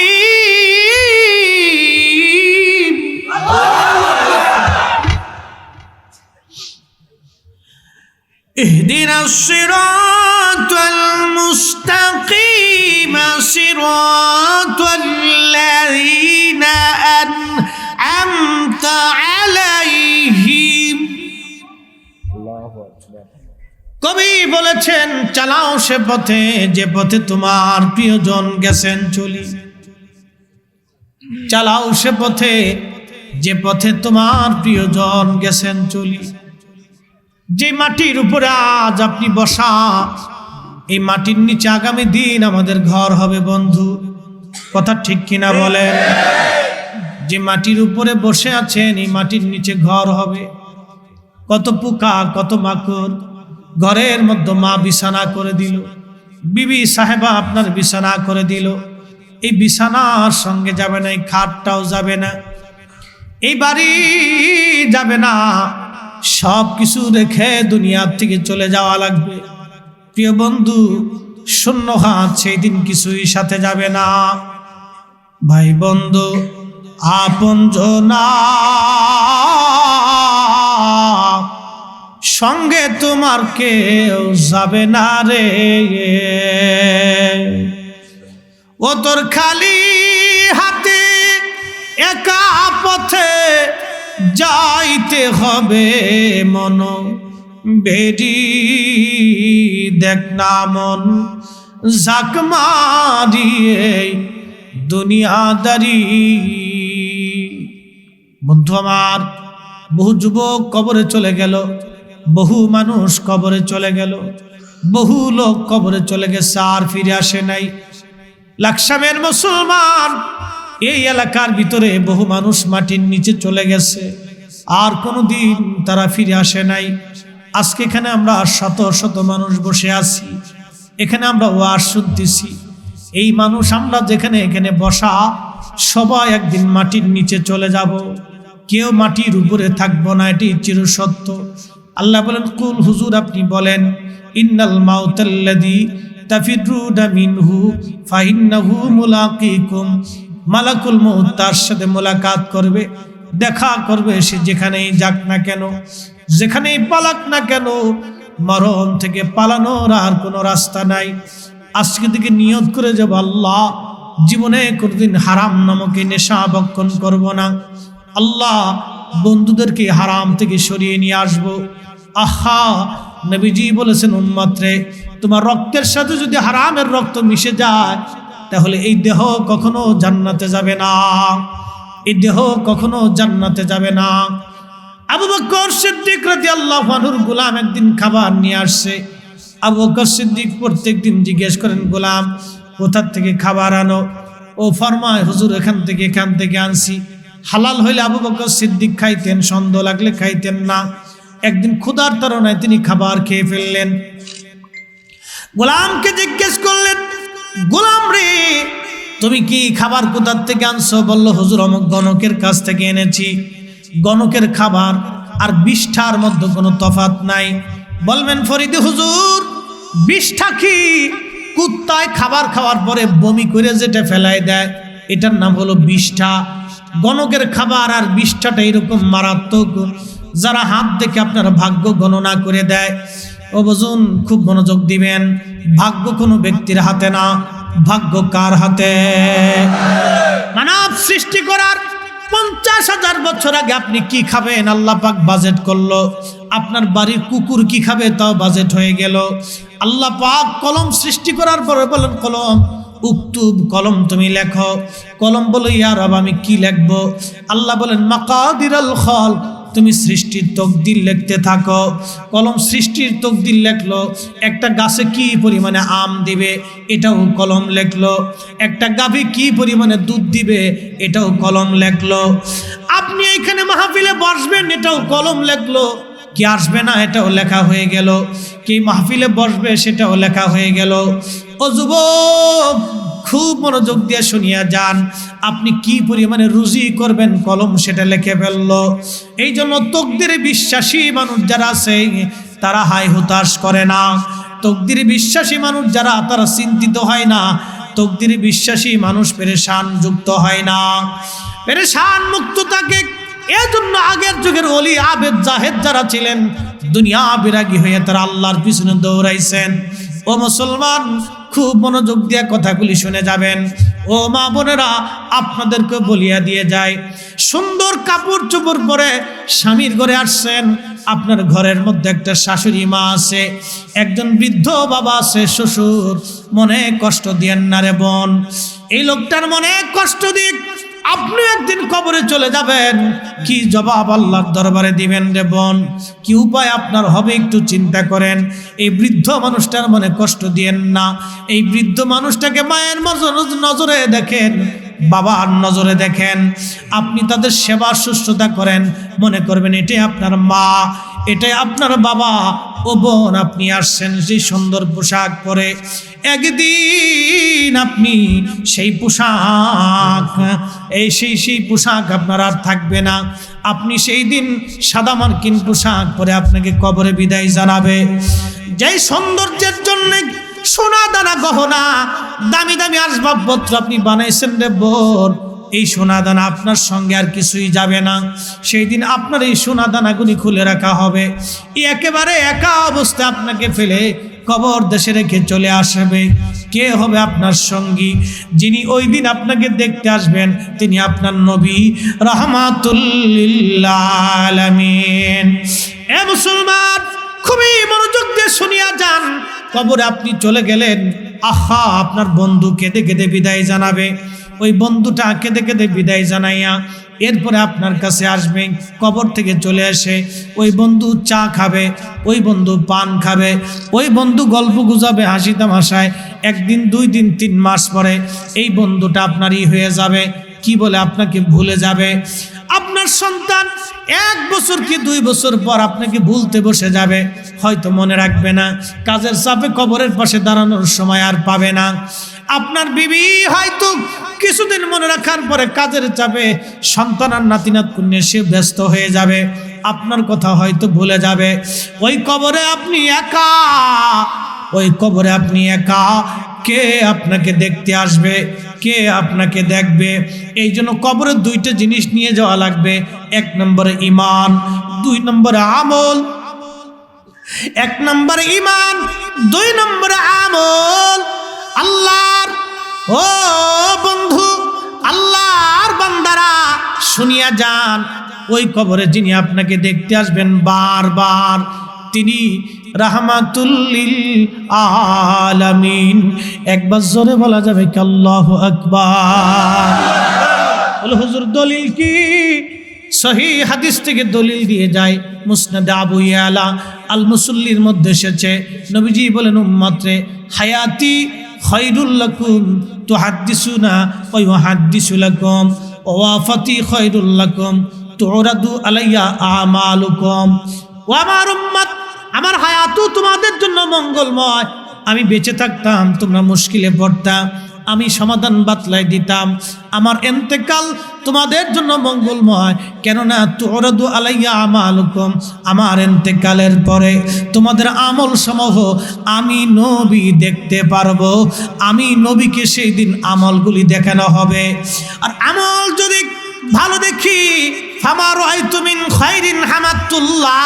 ইহদিনাস সিরাতাল মুস্তাকিম সিরাতাল লাযীনা আন'আমতা আলাইহিম। কবি বলেছেন, চালাও সে পথে যে পথে তোমার প্রিয়জন গেছেন চলি। চালাও সে পথে যে পথে তোমার প্রিয়জন গেছেন চলি। যে মাটির উপরে আজ আপনি বসা, এই মাটির নিচে আগামী দিন আমাদের ঘর হবে বন্ধু। কথা ঠিক কিনা বলেন? যে মাটির উপরে বসে আছেন এই মাটির নিচে ঘর হবে। কত পোকা কত মাকড়, ঘরের মধ্যে মা বিছানা করে দিল, বিবি সাহেবা আপনার বিছানা করে দিল, এই বিছানার সঙ্গে যাবে না, এই খাটটাও যাবে না, এই বাড়ি যাবে না, সব কিছু রেখে দুনিয়ার থেকে চলে যাওয়া লাগবে। প্রিয় বন্ধু, শূন্য হাত সেই দিন কিছুই সাথে যাবে না। ভাই বন্ধু আপনজনা সঙ্গে তোমার কেউ যাবে না রে, ও তোর খালি হাতে একা পথে যাইতে হবে মন বেরি, দেখ না মন ঝাঁক মারিয়ে দুনিয়াদারি। বন্ধু আমার, বহু যুবক কবরে চলে গেল, বহু মানুষ কবরে চলে গেল, বহু লোক কবরে চলে গেছে, আর ফিরে আসে নাই। লাকসামের মুসলমান, এই এলাকার ভিতরে বহু মানুষ মাটির নিচে চলে গেছে, আর কোনোদিন তারা ফিরে আসে নাই। আজকে এখানে আমরা শত শত মানুষ বসে আছি, এখানে আমরা ওয়াজ শুনতেছি। এই মানুষ আমরা যেখানে এখানে বসা, সবাই একদিন মাটির নিচে চলে যাব, কেউ মাটির উপরে থাকবো না, এটি চিরসত্য। আল্লাহ বলেন, কুল হুজুর আপনি বলেন, ইন্নাল মাউতাল্লাযী তাফিরুনা মিনহু ফাইন্নাহু মুলাকিকুম, মালাকুল মউত তার সাথে মোলাকাত করবে, দেখা করবে। সে যেখানেই যাক না কেন, যেখানেই পালাক না কেন, মরণ থেকে পালানোর আর কোনো রাস্তা নাই। আজকে থেকে নিয়ত করে যাব, আল্লাহ জীবনে কোনদিন হারাম নামক নেশা ভক্ষণ করব না। আল্লাহ বন্ধুদেরকে হারাম থেকে সরিয়ে নিয়ে আসব। আহা, নবীজি বলেছেন, উম্মত রে, তোমার রক্তের সাথে যদি হারামের রক্ত মিশে যায়, তাহলে এই দেহ কখনো জান্নাতে যাবে না, এই দেহ কখনো জান্নাতে যাবে না। আবু বকর সিদ্দিক রাদিয়াল্লাহু আনহুর গোলাম একদিন খাবার নিয়ে আসছে। আবু বকর সিদ্দিক প্রত্যেকদিন জিজ্ঞেস করেন, গোলাম কোথা থেকে খাবার আনো? ও ফরমায়, হুজুর এখান থেকে আনছি। হালাল হইলে আবু বকর সিদ্দিক খাইতেন, সন্দেহ লাগলে খাইতেন না। একদিন ক্ষুধার তাড়নায় তিনি খাবার খেয়ে ফেললেন। গোলামকে জিজ্ঞেস করলেন, গোলাম রে, তুমি কি খাবার কোথার থেকে আনছো? বলল, হুজুর অমুক গণকের কাছ থেকে এনেছি। গণকের খাবার আর বিষ্ঠার মধ্যে কোনো তফাৎ নাই। বলবেন, ফরিদে হুজুর, বিষ্ঠা কি? কুত্তায় খাবার খাওয়ার পরে বমি করে যেটা ফেলায় দেয়, এটার নাম হলো বিষ্ঠা। গণকের খাবার আর বিষ্ঠাটা এরকম মারাত্মক, যারা হাত দেখে আপনার ভাগ্য গণনা করে দেয়। ও বুঝুন, খুব মনোযোগ দিবেন, ভাগ্য কোনো ব্যক্তির হাতে না, ভাগ্য কার হাতে? মানব সৃষ্টি করার 50,000 বছর আগে আপনি কি খাবেন আল্লাহ পাক বাজেট করলো। আপনার বাড়ির কুকুর কি খাবে তাও বাজেট হয়ে গেল। আল্লাহ পাক কলম সৃষ্টি করার পরে বলেন, কলম উক্তুব, কলম তুমি লেখো। কলম বলো, ইয়া রব আমি কি লিখবো? আল্লাহ বলেন, মাকাদিরাল খল, তুমি সৃষ্টির তকদির লিখতে থাকো। কলম সৃষ্টির তকদির লেখলো। একটা গাছে কি পরিমাণে আম দিবে এটাও কলম লেখলো। একটা গাভী কি পরিমাণে দুধ দিবে এটাও কলম লেখলো। আপনি এইখানে মাহফিলে বসবেন এটাও কলম লেখলো। কি আসবে না এটাও লেখা হয়ে গেল। কি মাহফিলে বসবে সেটাও লেখা হয়ে গেল। ও যুবক, খুব মনোযোগ দিয়ে শুনিয়া যান, আপনি কি পরিমাণে রুজি করবেন কলম সেটা লিখে ফেললো। এই জন্য তকদিরে বিশ্বাসী মানুষ যারা আছে তারা হাই হতাশ করে না। তকদিরে বিশ্বাসী মানুষ যারা, তারা চিন্তিত হয় না। তকদিরে বিশ্বাসী মানুষ পেরেশান যুক্ত হয় না, পেরেশান মুক্ত থাকে। এজন্য আগের যুগের ওলি আবেদ জাহেদ যারা ছিলেন, দুনিয়া বিরাগী হয়ে তারা আল্লাহর পিছনে দৌড়াইছেন। ও মুসলমান, খুব মনোযোগ দিয়ে কথাগুলি শুনে যাবেন। ও মা বোনেরা, আপনাদেরকে বলিয়া দিয়ে যায়, সুন্দর কাপড় চোপড় পরে স্বামীর ঘরে আসছেন। আপনার ঘরের মধ্যে একটা শাশুড়ি মা আছে, একজন বৃদ্ধ বাবা আছে, শ্বশুর। মনে কষ্ট দিয়েন না রে বোন, এই লোকটার মনে কষ্ট দিক। আপনি একদিন কবরে চলে যাবেন, কি জবাব আল্লাহর দরবারে দিবেন রে বোন? কি উপায় আপনার হবে একটু চিন্তা করেন। এই বৃদ্ধ মানুষটার মনে কষ্ট দিয়েন না। এই বৃদ্ধ মানুষটাকে মায়ের নজরে দেখেন, বাবার নজরে দেখেন। আপনি তাদের সেবা শুশ্রূষা করেন, মনে করবেন এটাই আপনার মা, এটাই আপনার বাবা। ও বোন, আপনি আসছেন সেই সুন্দর পোশাক পরে, একদিন আপনি সেই পোশাক সেই পোশাক আপনার আর থাকবে না। আপনি সেই দিন সাদা মার্কিন পোশাক পরে আপনাকে কবরে বিদায় জানাবে। যেই সৌন্দর্যের জন্য সোনা দানা গহনা দামি দামি আসবাবপত্র আপনি বানাইছেন রে বোন, এই সোনা দানা আপনার সঙ্গে আর কিছুই যাবে না। সেই দিন আপনার এই সোনা দানাগুলি খুলে রাখা হবে। একেবারে একা অবস্থায় আপনাকে ফেলে কবর দেশে রেখে চলে আসবে। কে হবে আপনার সঙ্গী? যিনি ওই দিন আপনাকে দেখতে আসবেন তিনি আপনার নবী রাহমাতুল লিল আলামিন। এ মুসলমান, খুবই মনোযোগ দিয়ে শুনিয়া যান। কবরে আপনি চলে গেলেন, আহা, আপনার বন্ধু কেঁদে কেঁদে বিদায় জানাবে। ওই বন্ধুটা কেঁদে কেঁদে বিদায় জানাইয়া এরপরে আপনার কাছে আসবে। কবর থেকে চলে আসে ওই বন্ধু চা খাবে, ওই বন্ধু পান খাবে, ওই বন্ধু গল্প গুজাবে হাসি তামাশায়। একদিন, 2 দিন, 3 মাস পরে এই বন্ধুটা আপনারই হয়ে যাবে। কি বলে আপনাকে ভুলে যাবে। আপনার সন্তান 1 বছর কি 2 বছর পর আপনাকে ভুলতে বসে যাবে, হয়তো মনে রাখবে না। কাজের চাপে কবরের পাশে দাঁড়ানোর সময় আর পাবে না। আপনার বিবি হয়তো কিছুদিন মনে রাখার পরে কাজের চাপে সন্তান আর নাতিনাত নিয়ে সে ব্যস্ত হয়ে যাবে, আপনার কথা হয়তো ভুলে যাবে। ওই কবরে আপনি একা, ওই কবরে আপনি একা। কে আপনাকে দেখতে আসবে? কে আপনাকে দেখবে? এই জন্য কবরে 2টা জিনিস নিয়ে যাওয়া লাগবে। 1 নম্বরে ঈমান, 2 নম্বরে আমল। 1 নম্বরে ঈমান, 2 নম্বরে আমল। আল্লাহর ও বন্ধু, আল্লাহর বান্দারা শুনিয়া যান, ওই কবরে যিনি আপনাকে দেখতে আসবেন বারবার, তিনি রাহমাতুল লিল আলামিন। একবার জোরে বলা যাবে কি আল্লাহু আকবার? বলে হুজুর দলিল কি? সহিহ হাদিস থেকে দলিল দিয়ে যায়। মুসনাদে আবু ইয়ালা আল মুসল্লির মধ্যে এসেছে, নবীজি বলেন, উম্মতরে হায়াতি খায়রুল লাকুম তুহাদ্দিসুনা ওয়া ইউহাদ্দিসু লাকুম ওয়া ওয়াফাতি খায়রুল লাকুম তুরাদু আলাইয়া আমালুকুম। ও আমার উম্মত, আমার হায়াতও তোমাদের জন্য মঙ্গলময়। আমি বেঁচে থাকতাম, তোমরা মুশকিলে পড়তাম, আমি সমাধান বাতলাই দিতাম। আমার ইন্তেকাল তোমাদের জন্য মঙ্গলময়, কেননা তুরাদু আলাইয়া আমালুকুম, আমার ইন্তেকালের পরে তোমাদের আমল সমূহ আমি নবী দেখতে পারবো। আমি নবীকে সেই দিন আমলগুলি দেখানো হবে। আর আমল যদি ভালো দেখি, ফামা রাআইতু মিন খায়রিন হামাদুল্লাহ,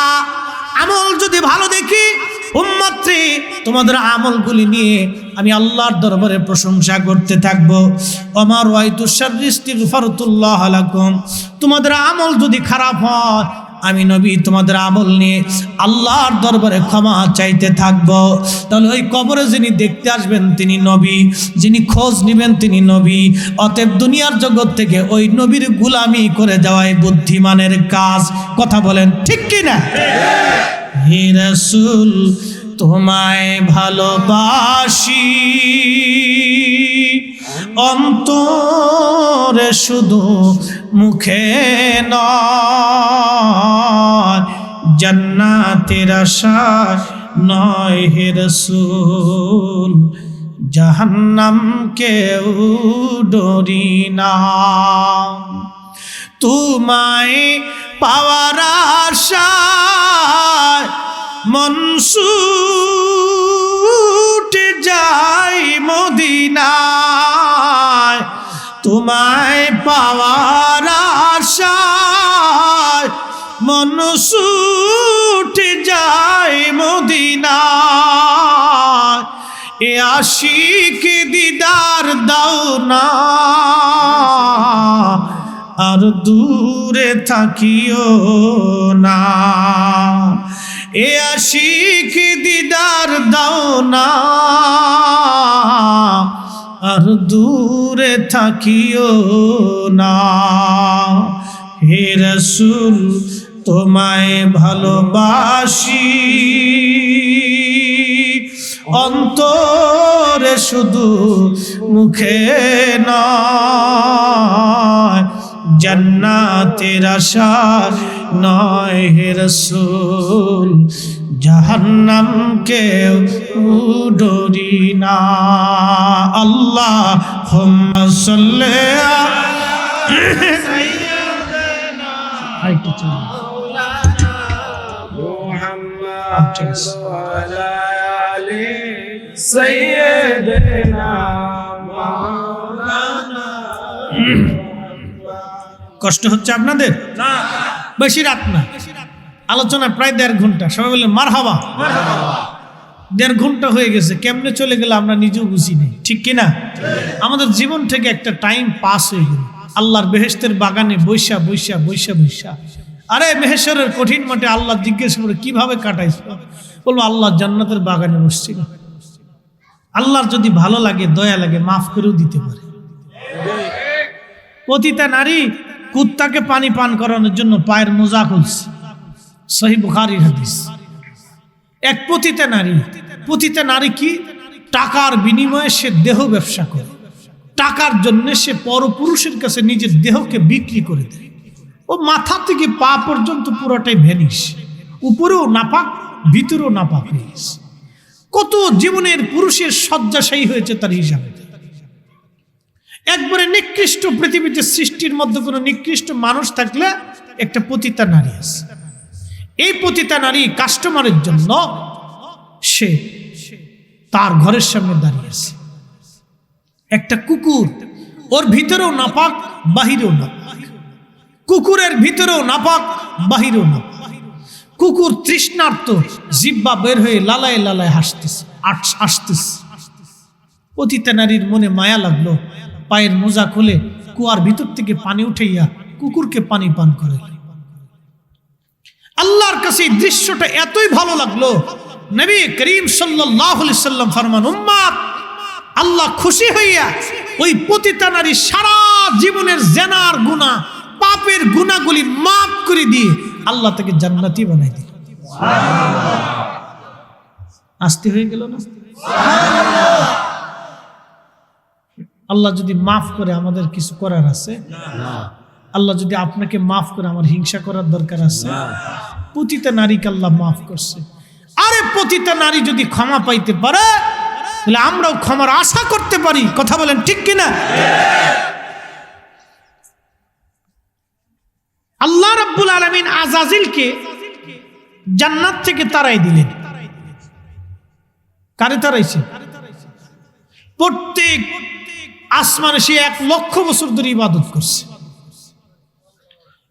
আমল যদি ভালো দেখি উম্মতরে, তোমাদের আমলগুলি নিয়ে আমি আল্লাহর দরবারে প্রশংসা করতে থাকবো। আমার ওয়াইতু শাররি ইস্তিগফারতুল্লাহ লাকুম, তোমাদের আমল যদি খারাপ হয় আমি নবী তোমাদের আমল নিয়ে আল্লাহর দরবারে ক্ষমা চাইতে থাকবো। তাহলে ওই কবরে যিনি দেখতে আসবেন তিনি নবী, যিনি খোঁজ নেবেন তিনি নবী। অতএব দুনিয়ার জগৎ থেকে ওই নবীর গোলামি করে যাওয়াই বুদ্ধিমানের কাজ। কথা বলেন ঠিক কিনা? হে রাসূল তোমায় ভালোবাসি, অন্তরে শুধু মুখে নয়, জান্নাতের আশায় নয় হে রাসূল, জাহান্নাম কেউ ডরি না। তোমায় পাওয়ার আশায় মন ছুটে যায় মদিনায়, তোমায় পাওয়ার আশায় মন ছুটে যায় মদিনায়। এ আশিক দিদার দাও না, আর দূরে থাকিও না। এ আশিক দিদার দাও না, আর দূরে থাকিও না। হে রাসূল তোমায় ভালোবাসি, অন্তরে শুধু মুখে নয়, জান্নাতের আশা নয় হে রাসূল, জাহান্নামকে ডরি না। আল্লাহুম্মা সাল্লি কষ্ট হচ্ছে আপনাদের? বেশি রাত না, আলোচনা প্রায় 1.5 ঘন্টা। সবাই বললেন মারহাবা। 1.5 ঘন্টা হয়ে গেছে, কেমনে চলে গেল আমরা নিজেও বুঝি নেই, ঠিক কিনা? আমাদের জীবন থেকে একটা টাইম পাস হয়ে গেল আল্লাহর বেহেশতের বাগানে বৈশা বৈশা বৈশা বৈশা। আরে মেহেশ্বরের কঠিন মাঠে আল্লাহ জিজ্ঞেস করে কিভাবে কাটাইছ, বলবো আল্লাহ জান্নাতের বাগানে বসছিল। আল্লাহর যদি ভালো লাগে, দয়া লাগে, মাফ করেও দিতে পারে। পতিতা নারী কুত্তাকে পানি পান করানোর জন্য পায়ের মোজা খুলছে, সহিহ বুখারীর হাদিস। এক পতিতা নারী কি টাকার বিনিময়ে সে দেহ ব্যবসা করে, টাকার জন্য সে পরপুরুষের কাছে নিজের দেহকে বিক্রি করে দেয়। ও মাথা থেকে পা পর্যন্ত পুরোটাই ভ্যানিশ, উপরেও নাপাক ভিতরেও নাপাক হয়ে গেছে। কত জীবনের পুরুষের শয্যাশায়ী হয়েছে তার হিসাবে। একবারে নিকৃষ্ট, পৃথিবীতে সৃষ্টির মধ্যে কোনো নিকৃষ্ট মানুষ থাকলে একটা পতিতা নারী আছে। এই পতিতা নারী কাস্টমারের জন্য সে তার ঘরের সামনে দাঁড়িয়েছে। একটা কুকুর, ওর ভিতরেও নাপাক বাহিরেও নাপাক, কুকুরের ভিতরেও নাপাক বাহিরেও নাপাক। কুকুর তৃষ্ণার্ত, জিহ্বা বের হয়ে লালায় লালায় আসতেছে। পতিতা নারীর মনে মায়া লাগলো, পায়ের মোজা খুলে কুয়ার ভিতর থেকে পানি উঠাইয়া কুকুরকে পানি পান করে। আল্লাহর কাছে এই দৃশ্যটা এতই ভালো লাগলো, নবী করিম সাল্লাল্লাহু আলাইহি সাল্লাম ফরমান, উম্মত আল্লাহ খুশি হইয়া ওই পতিতা নারী সারা জীবনের জিনার গুনাহ, পাপের গুনাহগুলি মাফ করে দিয়ে আল্লাহ তাকে জান্নাতি বানাই দিল। আস্তে হয়ে গেল না? আল্লাহ যদি মাফ করে, আমাদের কিছু করার আছে? আল্লাহ যদি আপনাকে মাফ করে, আমার হিংসা করার দরকার আছে? পতিতা নারীকে আল্লাহ মাফ করছে। আরে পতিতা নারী যদি ক্ষমা পাইতে পারে, তাহলে আমরাও ক্ষমার আশা করতে পারি। কথা বলেন ঠিক কিনা? আল্লাহ রাব্বুল আলামিন আযাজিলকে জান্নাত থেকে তাড়াই দিলেন। কারে তাড়াইছে? প্রত্যেক আসমানে সে 1,00,000 বছর ধরে ইবাদত করছে।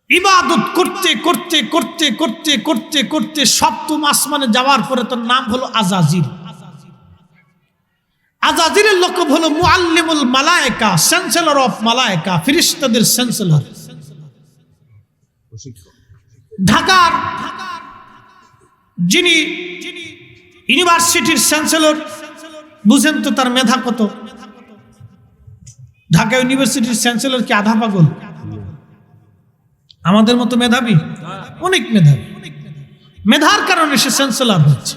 ইবাদত করতে করতে করতে করতে করতে করতে সপ্তম আসমানে যাওয়ার পরে তার নাম হলো আযাজিল। আযাজিলের লকব হলো মুআল্লিমুল মালায়েকা, চ্যান্সেলর অফ মালায়েকা, ফেরেশতাদের চ্যান্সেলর। ঢাকার যিনি ইউনিভার্সিটির চ্যান্সেলর, বুঝেন তো তার মেধা কত? ঢাকা ইউনিভার্সিটির চ্যান্সেলর কি আধা পাগল? আমাদের মতো মেধাবী? অনেক মেধাবী। মেধার কারণে সে চ্যান্সেলর হচ্ছে।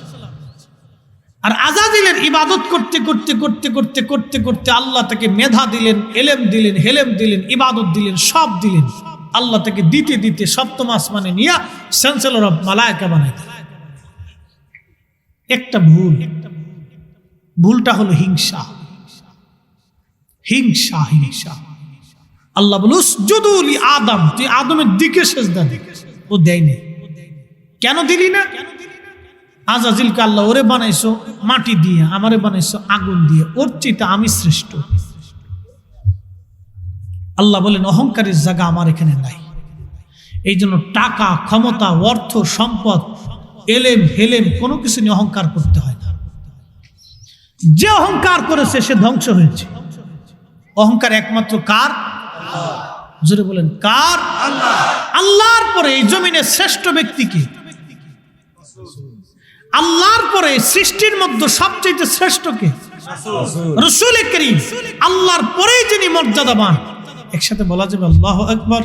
আর আযাজিলের ইবাদত করতে করতে করতে করতে করতে করতে আল্লাহ তাকে মেধা দিলেন, এলেম দিলেন, হেলেম দিলেন, ইবাদত দিলেন, সব দিলেন। আল্লাহ তাকে দিতে দিতে সপ্তম আসমানে নিয়ে চ্যান্সেলর অফ মালায়েকা বানাই দিলেন। একটা ভুলটা হলো হিংসা। হিংসা হিংসা আল্লাহ বলে উসজুদু লি আদম, তুই আদমের দিকে সেজদা দে। ও দেয়নি। কেন দিলি না? আযাজিলকে আল্লাহ ওরে বানাইছো মাটি দিয়ে, আমারে বানাইছো আগুন দিয়ে, ওর চেয়ে আমি শ্রেষ্ঠ। আল্লাহ বলেন অহংকারের জায়গা আমার এখানে নাই। এই জন্য টাকা, ক্ষমতা, অর্থ, সম্পদ, এলেম, হেলেম কোনো কিছু নিয়ে অহংকার করতে হয় না। যে অহংকার করেছে সে ধ্বংস হয়েছে। অহংকার একমাত্র কার? জোরে বলেন কার? আল্লাহর পরে এই জমিনে শ্রেষ্ঠ ব্যক্তি কি? আল্লাহর পরে সৃষ্টির মধ্যে সবচেয়ে শ্রেষ্ঠ কে? রাসূল করিম আল্লাহর পরেই যিনি মর্যাদাবান, একসাথে বলা যাবে আল্লাহু আকবার।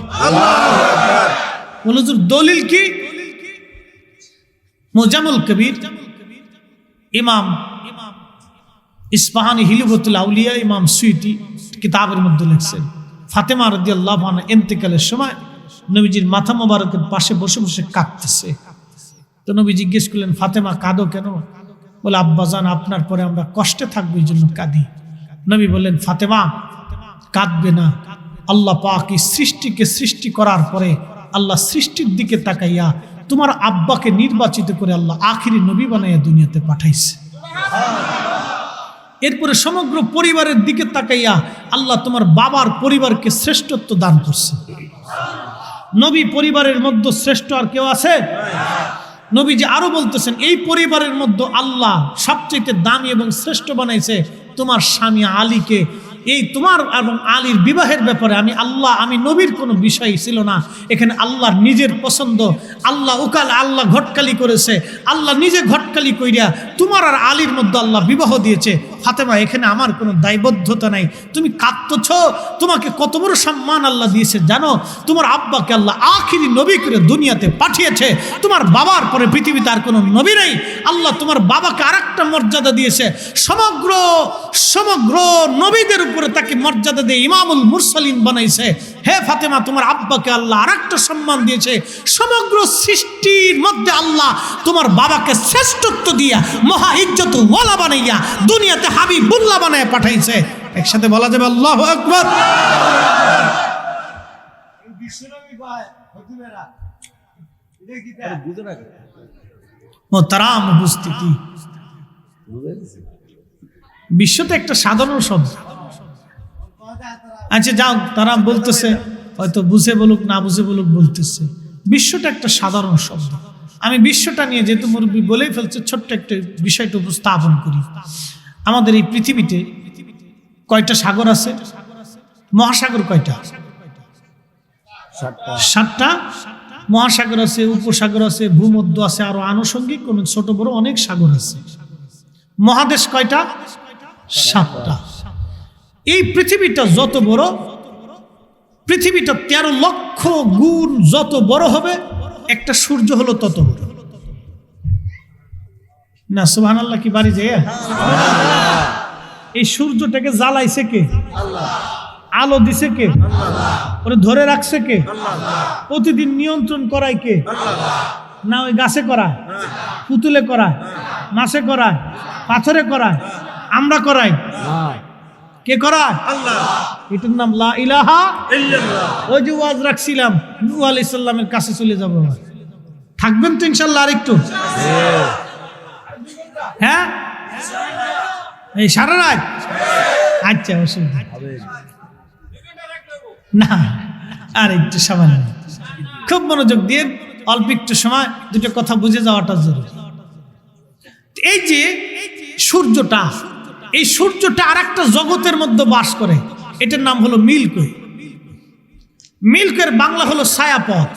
বলুন দলিল কি? মুজামুল কবির ইমাম ইসফাহানি হিলুবতুল আউলিয়া ইমাম সুয়ুতি কিতাবের মধ্যে লিখছেন, ফাতেমা রাদিয়াল্লাহু আনহা ইন্তেকালের সময় নবীজির মাথা মোবারকের পাশে বসে বসে কাঁদতেছে। তো নবী জিজ্ঞেস করলেন, ফাতেমা কাঁদো কেন? বলে, আব্বাজান আপনার পরে আমরা কষ্টে থাকবো এই জন্য কাঁদি। নবী বললেন, ফাতেমা কাঁদবে না, আল্লাহ পাক এই সৃষ্টিকে সৃষ্টি করার পরে আল্লাহ সৃষ্টির দিকে তাকাইয়া তোমার আব্বাকে নির্বাচিত করে আল্লাহ আখিরি নবী বানাইয়া দুনিয়াতে পাঠাইছে। এরপরে সমগ্র পরিবারের দিকে তাকাইয়া আল্লাহ তোমার বাবার পরিবারকে শ্রেষ্ঠত্ব দান করছে। নবী পরিবারের মধ্যে শ্রেষ্ঠ আর কেউ আছে? নবীজি আরো বলতেছেন, এই পরিবারের মধ্যে আল্লাহ সবচেয়ে দামি এবং শ্রেষ্ঠ বানাইছে তোমার স্বামী আলীকে। এই তোমার এবং আলীর বিবাহের ব্যাপারে আমি নবীর কোনো বিষয় ছিল না, এখানে আল্লাহর নিজের পছন্দ। আল্লাহ ঘটকালি করেছে, আল্লাহ নিজে ঘটকালি কইরা তোমার আর আলীর মধ্যে আল্লাহ বিবাহ দিয়েছে। ফাতেমা, এখানে আমার কোনো দায়বদ্ধতা নাই, তুমি কাঁদতেছ। তোমাকে কত বড় সম্মান আল্লাহ দিয়েছে জানো? তোমার আব্বাকে আল্লাহ আখিরি নবী করে দুনিয়াতে পাঠিয়েছে। তোমার বাবার পরে পৃথিবীতে আর কোনো নবী নেই। আল্লাহ তোমার বাবাকে আরেকটা মর্যাদা দিয়েছে, সমগ্র নবীদের উপরে তাকে মর্যাদা দিয়ে ইমামুল মুরসালিন বানাইছে। হে ফাতেমা, তোমার আব্বাকে আল্লাহ আরেকটা সম্মান দিয়েছে। সমগ্র সৃষ্টির মধ্যে আল্লাহ তোমার বাবাকে শ্রেষ্ঠত্ব দিয়া মহা ইজ্জত ওয়ালা বানাইয়া দুনিয়াতে হাবিবুল্লাহ বানাইয়া পাঠাইছে। একসাথে বলা যাবে আল্লাহু আকবার। মোহতারাম উপস্থিতি, বিশ্ব তো একটা সাধারণ শব্দ। আচ্ছা যাও, তারা বলতেছে হয়তো বুঝে বলুক না বুঝে বলুক বলতেছে, বিশ্বটা একটা সাধারণ শব্দ। আমি বিশ্বটা নিয়ে যেহেতু মুরব্বী বলেই ফেলছে, ছোট্ট একটা বিষয়টা উপস্থাপন করি। আমাদের এই পৃথিবীতে কয়টা সাগর আছে? মহাসাগর কয়টা? 7টা মহাসাগর আছে, উপসাগর আছে, ভূমধ্য আছে, আরো আনুষঙ্গিক কোন ছোট বড় অনেক সাগর আছে। মহাদেশ কয়টা? 7টা। এই পৃথিবীটা যত বড়, পৃথিবীটা 13 লক্ষ গুণ যত বড় হবে, একটা সূর্য হলো তত বড়। না সুবহানাল্লাহ কি বাড়ি যায়? এই সূর্যটাকে জ্বালাইছে কে? আলো দিছে কে? ওরে ধরে রাখছে কে? প্রতিদিন নিয়ন্ত্রণ করায় কে? না ওই গাছে করায়, পুতুলে করায়, মাছে করায়, পাথরে করায়, আমরা করাই? কে করায়? এটার নাম লা ইলাহা ইল্লাল্লাহ। ওই যে ওয়াজ রাখছিলাম, নূহ আলাইহিস সালামের কাছে চলে যাব। থাকবেন তো ইনশাআল্লাহ আরেকটু? হ্যাঁ, এই সারা রাত? আচ্ছা, অসুবিধা না, আর একটু সামান্য, খুব মনোযোগ দিয়ে অল্প একটু সময় দুটো কথা বুঝে যাওয়াটা জরুরি। এই যে সূর্যটা, এই সূর্যটা আর একটা জগতের মধ্যে বাস করে, এটার নাম হলো মিল্কওয়ে। মিল্কের বাংলা হলো ছায়াপথ।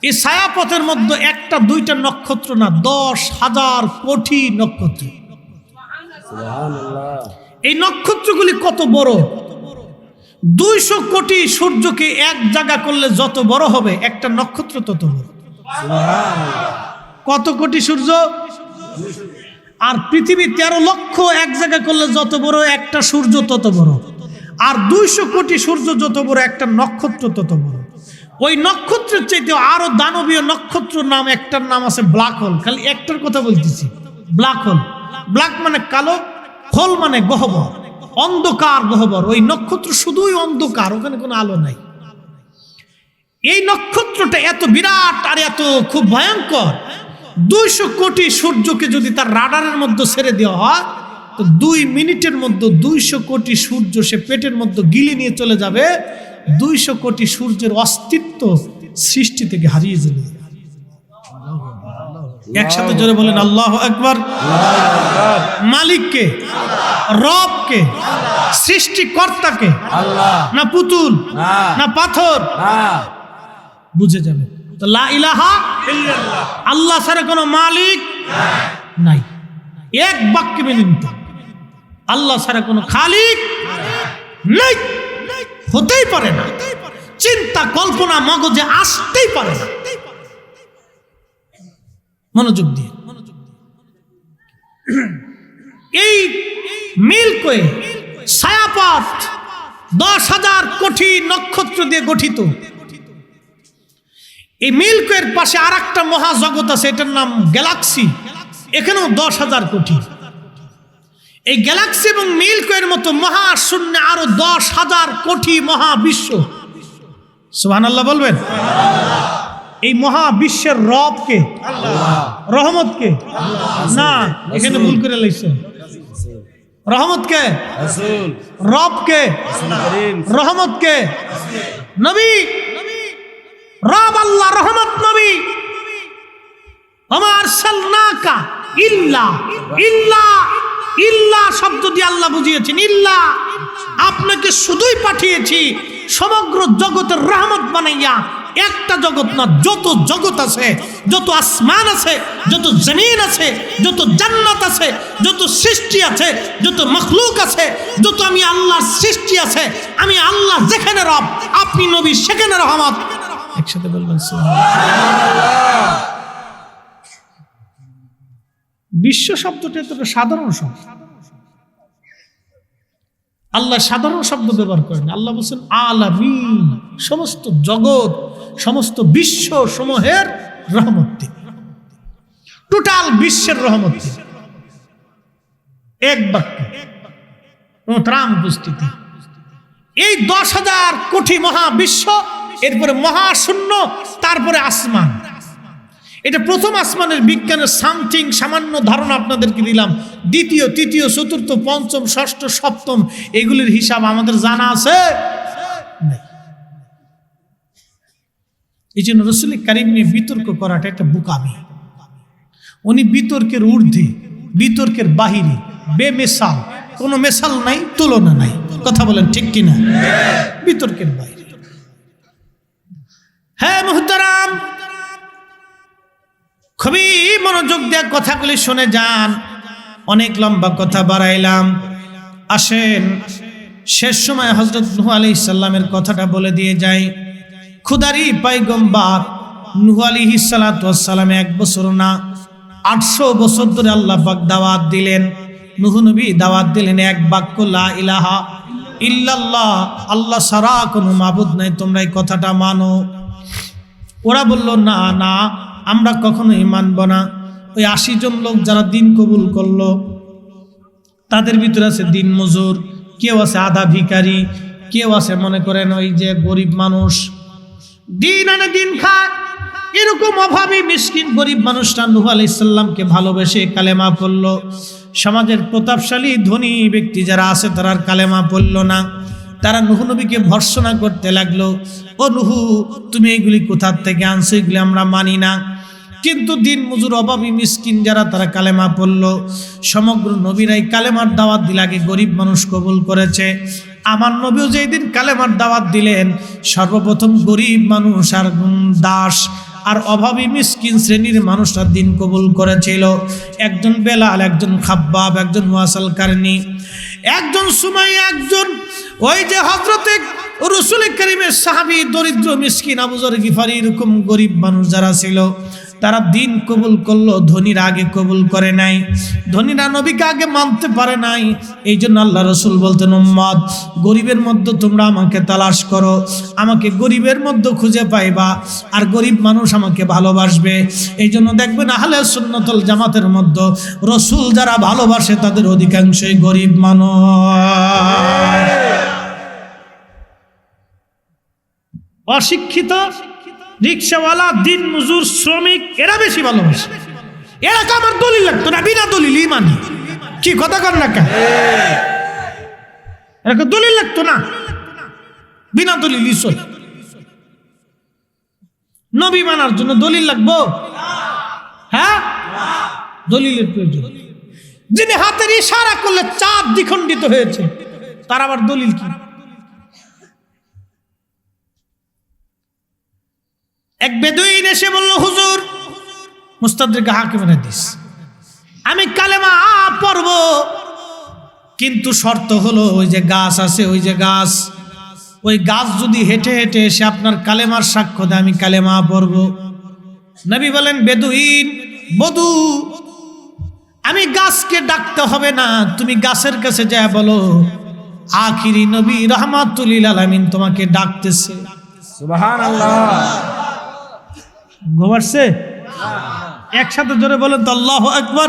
এই ছায়াপথের মধ্যে একটা দুইটা নক্ষত্র না, 10,000 কোটি নক্ষত্র। এই নক্ষত্রগুলি কত বড়! 200 কোটি সূর্যকে এক জায়গা করলে যত বড় হবে, একটা নক্ষত্র তত বড়। কত কোটি সূর্য? আর পৃথিবী 13 লক্ষ এক জায়গা করলে যত বড়, একটা সূর্য তত বড়। আর 200 কোটি সূর্য যত বড়, একটা নক্ষত্র তত বড়। ওই নক্ষত্রের চাইতে আরো দানবীয় নক্ষত্র নাম একটার নাম আছে ব্ল্যাক হোল। খালি একটার কথা বলতেছি, ব্ল্যাক হোল। ব্ল্যাক মানে কালো, হোল মানে গহ্বর, অন্ধকার গহ্বর। ওই নক্ষত্র শুধুই অন্ধকার, ওখানে কোনো আলো নাই। এই নক্ষত্রটা এত বিরাট আর এত খুব ভয়ঙ্কর, 200 কোটি সূর্যকে যদি তার রাডারের মধ্যে ছেড়ে দেওয়া হয়, তো 2 মিনিটের মধ্যে 200 কোটি সূর্য সে পেটের মধ্যে গিলে নিয়ে চলে যাবে। 200 কোটি সূর্যের অস্তিত্ব সৃষ্টি থেকে হারিয়ে যাবে। একসাথে জোরে বলেন আল্লাহু আকবার। মালিককে, রবকে, সৃষ্টিকর্তাকে, না পুতুল, না পাথর, বুঝে যাবে। তো লা ইলাহা ইল্লাল্লাহ, আল্লাহ ছাড়া কোনো মালিক নাই। এক বাক্যে মেনে নিতে। আল্লাহ ছাড়া কোনো খালিক নেই, হতেই পারে না, চিন্তা কল্পনা মগজে আসতেই পারে না। মনোযোগ দিয়ে, এই মিল্কওয়ে ছায়াপথ 10,000 কোটি নক্ষত্র দিয়ে গঠিত। এই মিল্কওয়ের পাশে আর একটা মহাজগৎ আছে, এটার নাম গ্যালাক্সি, এখানেও 10,000 কোটি। এই গ্যালাক্সি এবং মিল্কওয়ের মতো মহাশূন্যে আরো 10,000 কোটি মহাবিশ্ব। সুবহানাল্লাহ বলবেন। এই মহাবিশ্বের রব কে? রহমত কে? না, এখানে ভুল করে লাইছে। রহমত কে? রাসূল, রব কে? রাসূল করিম, রহমত কে? নবী। রব আল্লাহ, রহমত নবী। আমার সাল্লাকা ইল্লা ইল্লা ইল্লা শব্দ দিয়ে আল্লাহ বুঝিয়েছেন, ইল্লা আপনাকে শুধুই পাঠিয়েছি সমগ্র জগতের রহমত বানাইয়া। একটা জগৎ না, যত জগৎ আছে, যত আসমান আছে, যত জমিন আছে, যত জান্নাত আছে, যত সৃষ্টি আছে, যত মখলুক আছে, যত আমি আল্লাহর সৃষ্টি আছে, আমি আল্লাহ যেখানে রব, আপনি নবী সেখানে রহমত। একসাথে বলবেন সুবহানাল্লাহ। বিশ্ব শব্দটা তো সাধারণ শব্দ, আল্লাহ সাধারণ শব্দ ব্যবহার করেন। আল্লাহ বলছেন আলামিন, সমস্ত জগৎ, সমস্ত বিশ্ব সমূহের রহমত তিনি, টোটাল বিশ্বের রহমত তিনি। এক বাক্য ত্রাণ উপস্থিতি। এই 10,000 কোটি মহাবিশ্ব, এরপরে মহাশূন্য, তারপরে আসমান। এটা প্রথম আসমানের বিজ্ঞানের সামথিং সামান্য ধারণা আপনাদেরকে দিলাম। দ্বিতীয়, তৃতীয়, চতুর্থ, পঞ্চম, ষষ্ঠ, সপ্তম এগুলির হিসাব আমাদের জানা আছে? এই জন্য রাসূল কারীম নিয়ে বিতর্ক করাটা একটা বোকামি। উনি বিতর্কের ঊর্ধ্বে, বিতর্কের বাহিরে, বেমেসাল, কোনো মেসাল নাই, তুলনা নাই। কথা বলেন ঠিক কিনা? বিতর্কের বাইরে। হ্যাঁ মুহতারাম, খুবই মনোযোগ দিয়ে কথাগুলি শুনে যান। অনেক লম্বা কথা বাড়াইলাম, আসেন শেষ সময় হযরত নূহ আলাইহিস সালামের কথাটা বলে দিয়ে যাই। খুদারি পয়গম্বর নূহ আলাইহিস সালাতু ওয়াস সালাম 1 বছর না 800 বছর ধরে আল্লাহ পাক দাওয়াত দিলেন। নূহ নবী দাওয়াত দিলেন এক বাক্য, লা ইলাহা ইল্লাল্লাহ, আল্লাহ ছাড়া কোনো মাবুদ নাই, তোমরা এই কথাটা মানো। ওরা বলল না না, আমরা কখনোই মানব না। ওই 80 জন লোক যারা দিন কবুল করলো, তাদের ভিতরে আছে দিন মজুর, কেউ আছে আধা ভিখারি, কেউ আছে মনে করেন ওই যে গরিব মানুষ, দিন আনে দিন খায়, এরকম অভাবী মিসকিন গরিব মানুষটা নূহ আলাইহিস সালামকে ভালোবেসে কালেমা পড়লো। সমাজের প্রতাপশালী ধনী ব্যক্তি যারা আছে তারা আর কালেমা পড়লো না। তারা নূহ নবীকে ভর্ৎসনা করতে লাগলো, ও নূহ, তুমি এগুলি কোথা থেকে আনছো, এগুলি আমরা মানি না। কিন্তু দিন মজুর অভাবী মিসকিন যারা, তারা কালেমা পড়লো। সমগ্র নবীরাই কালেমার দাওয়াত দিলে আগে গরিব মানুষ কবুল করেছে। আমার নবীও যেই দিন কালেমার দাওয়াত দিলেন, সর্বপ্রথম গরিব মানুষ আর দাস আর অভাবী মিসকিন শ্রেণীর মানুষরা দিন কবুল করেছিল। একজন বেলাল, একজন খাব্বাব, একজন মুয়াসাল কারনি, একজন সুমাইয়া, একজন ওই যে হযরতে রাসূল কারীমের সাহাবী দরিদ্র মিসকিন আবু যর গিফারি, এরকম গরিব মানুষ যারা ছিল তারা দিন কবুল করলো। ধনীরা আগে কবুল করে নাই, ধনীরা নবীকে আগে মানতে পারে নাই। এই জন্য আল্লাহ রাসূল বলতেন, উম্মত, গরিবের মধ্যে তোমরা আমাকে তালাশ করো, আমাকে গরিবের মধ্যে খুঁজে পাইবা, আর গরিব মানুষ আমাকে ভালোবাসবে। এই জন্য দেখবেন আহলে সুন্নাতুল জামাতের মধ্যে রাসূল যারা ভালোবাসে তাদের অধিকাংশই গরিব মানুষ। অশিক্ষিত, রিক্সাওয়ালা, দিন মজুর, শ্রমিক, এরা বেশি ভালোবাসে। এরা আমার দলিল লাগতো না, বিনা দলিল মানি। কি কথা কর না কেন? এরা দলিল লাগতো না, বিনা দলিল চলে। নবী মানার জন্য দলিল লাগবো? হ্যাঁ, দলিলের প্রয়োজন। যিনি হাতের ইশারা করলে চাঁদ দ্বিখণ্ডিত হয়েছে, তার আবার দলিল কি? এক বেদুইন এসে বলল, হুজুর, মুস্তাদরিক হাকিমের হাদিস, আমি কালেমা পড়ব, কিন্তু শর্ত হলো ওই যে গাছ আছে, ওই যে গাছ, ওই গাছ যদি হেঁটে হেঁটে এসে আপনার কালেমার সাক্ষ্য দেয় আমি কালেমা পড়ব। নবী বলেন বেদুইন, বধু, আমি গাছকে ডাকতে হবে না, তুমি গাছের কাছে যা বলো আখিরি নবী রাহমাতুল লিল আলামিন তোমাকে ডাকতেছে। সুবহানাল্লাহ। ঘুমাচ্ছে? একসাথে জোরে বলেন তো আল্লাহু আকবার।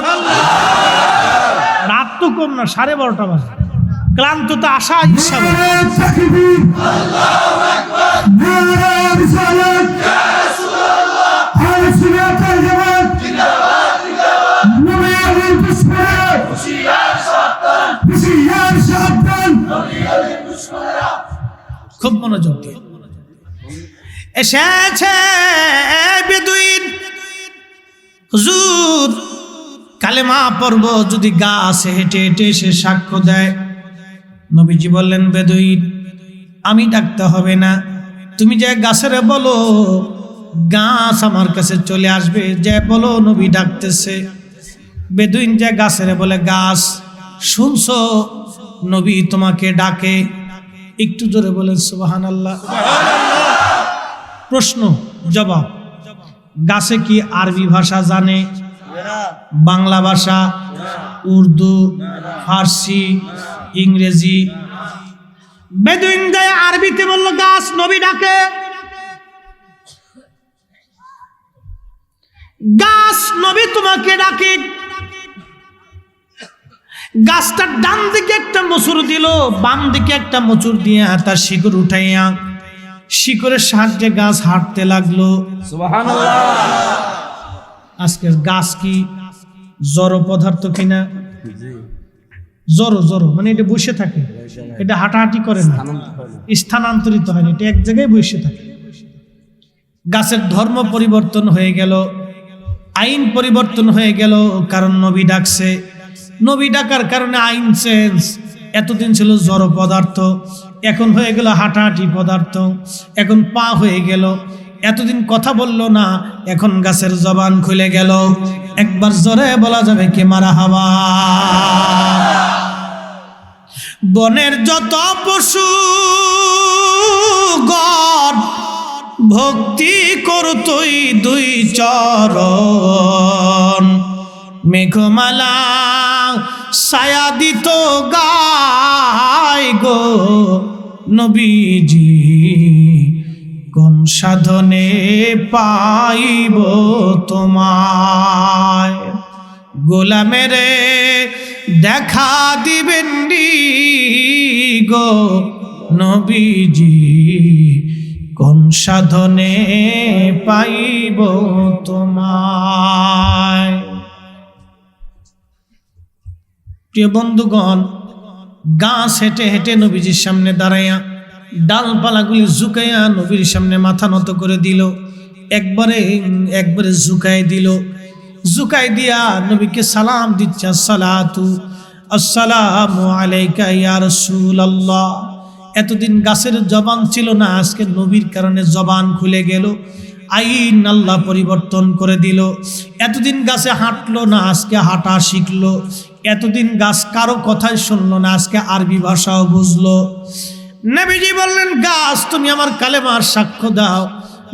রাত তো কম না, 12:30 বাজে, ক্লান্ত তো আশা ইচ্ছা খুব মনোযোগ দিয়ে এসেছে বেদুইন, হুজুর কালেমা পড়ব যদি গাছ হেঁটে হেঁটে এসে সাক্ষ্য দেয়। নবীজি বললেন বেদুইন আমি ডাকতে হবে না, তুমি যে গাছের বলো গাছ আমার কাছে চলে আসবে, যে বলো নবী ডাকতেছে। বেদুইন যে গাছের বলে গাছ শুনছো নবী তোমাকে ডাকে, একটু জোরে বলেন সুবহানাল্লাহ। প্রশ্ন জবাব, গাছে কি আরবি ভাষা জানে? বাংলা ভাষা, উর্দু, ফার্সি, ইংরেজি? বেদুইন গায়ে আরবিতে বলল গাছ নবী ডাকে। গাছ নবী তোমাকে ডাকে। গাছটার ডান দিকে একটা মোচড় দিল, বাম দিকে একটা মোচড় দিয়ে তার শিকড় উঠাইয়া শিকড়ের সাহায্যে গাছ হাঁটতে লাগলো। সুবহানাল্লাহ। আজকের গাছ কি জড় পদার্থ কিনা? জড় মানে এটা বসে থাকে, এটা হাঁটাহাঁটি করে না, স্থানান্তরিত হয় না, এটা এক জায়গায় বসে থাকে। গাছের ধর্ম পরিবর্তন হয়ে গেল, আইন পরিবর্তন হয়ে গেল, কারণ নবী ডাকছে। নবী ডাকার কারণে আইন চেঞ্জ। এতদিন ছিল জড় পদার্থ, এখন হয়ে গেল হাঁটাহাঁটি পদার্থ, এখন পা হয়ে গেল। এতদিন কথা বলল না, এখন গাছের জবান খুলে গেল। একবার জোরে বলা যাবে কে মারহাবা। বনের যত পশু গণ ভক্তি করতই দুই চরণ, মেঘমালা ছায়া দিত গায় গো নবীজি কোন সাধনে পাইব তোমায়। গোলামেরে দেখা দিবেন গো নবীজি কোন সাধনে পাইব তোমায়। প্রিয় বন্ধুগণ, গাছ হেঁটে হেঁটে নবীজির সামনে দাঁড়াইয়া ডালপালাগুলি ঝুঁকাইয়া নবীর সামনে মাথা নত করে দিল। একবারে ঝুঁকাই দিল। ঝুঁকাই দিয়া নবীকে সালাম দিচ্ছে, আসসালামু আলাইকা ইয়া রাসূলুল্লাহ। এতদিন গাছের জবান ছিল না, আজকে নবীর কারণে জবান খুলে গেল, আইন আল্লাহ পরিবর্তন করে দিল। এতদিন গাছে হাঁটলো না, আজকে হাঁটা শিখলো। এতদিন গাছ কারো কথাই শুনলো না, আজকে আরবি ভাষাও বুঝলো। নবীজি বললেন গাছ তুমি আমার কালেমার সাক্ষ্য দাও।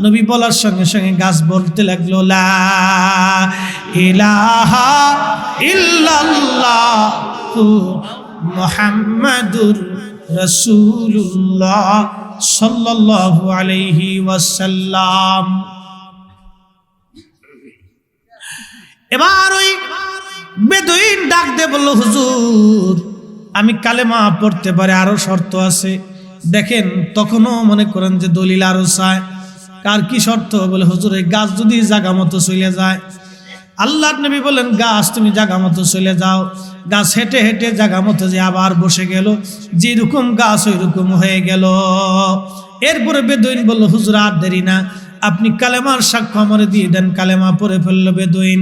নবী বলার সঙ্গে সঙ্গে গাছ বলতে লাগলো লা ইলাহা ইল্লাল্লাহু মুহাম্মাদুর রাসূলুল্লাহ সাল্লাল্লাহু আলাইহি ওয়াসাল্লাম। এবার ওই বেদুইন ডাক দিয়ে বলল হুজুর আমি কালেমা পড়তে পারি, আরো শর্ত আছে। দেখেন তখনও মনে করেন যে দলিল আরো চায়। কার কি শর্ত? বলে হুজুর এই গাছ যদি জায়গা মতো চলে যায়। আল্লাহর নবী বলেন গাছ তুমি জায়গা মতো চলে যাও। গাছ হেঁটে হেঁটে জায়গা মতো যে আবার বসে গেল, যেরকম গাছ ওই রকম হয়ে গেল। এরপরে বেদুইন বলল হুজুর আর দেরি না, আপনি কালেমার সাক্ষ্য আমারে দিয়ে দেন। কালেমা পড়ে ফেললো বেদুইন।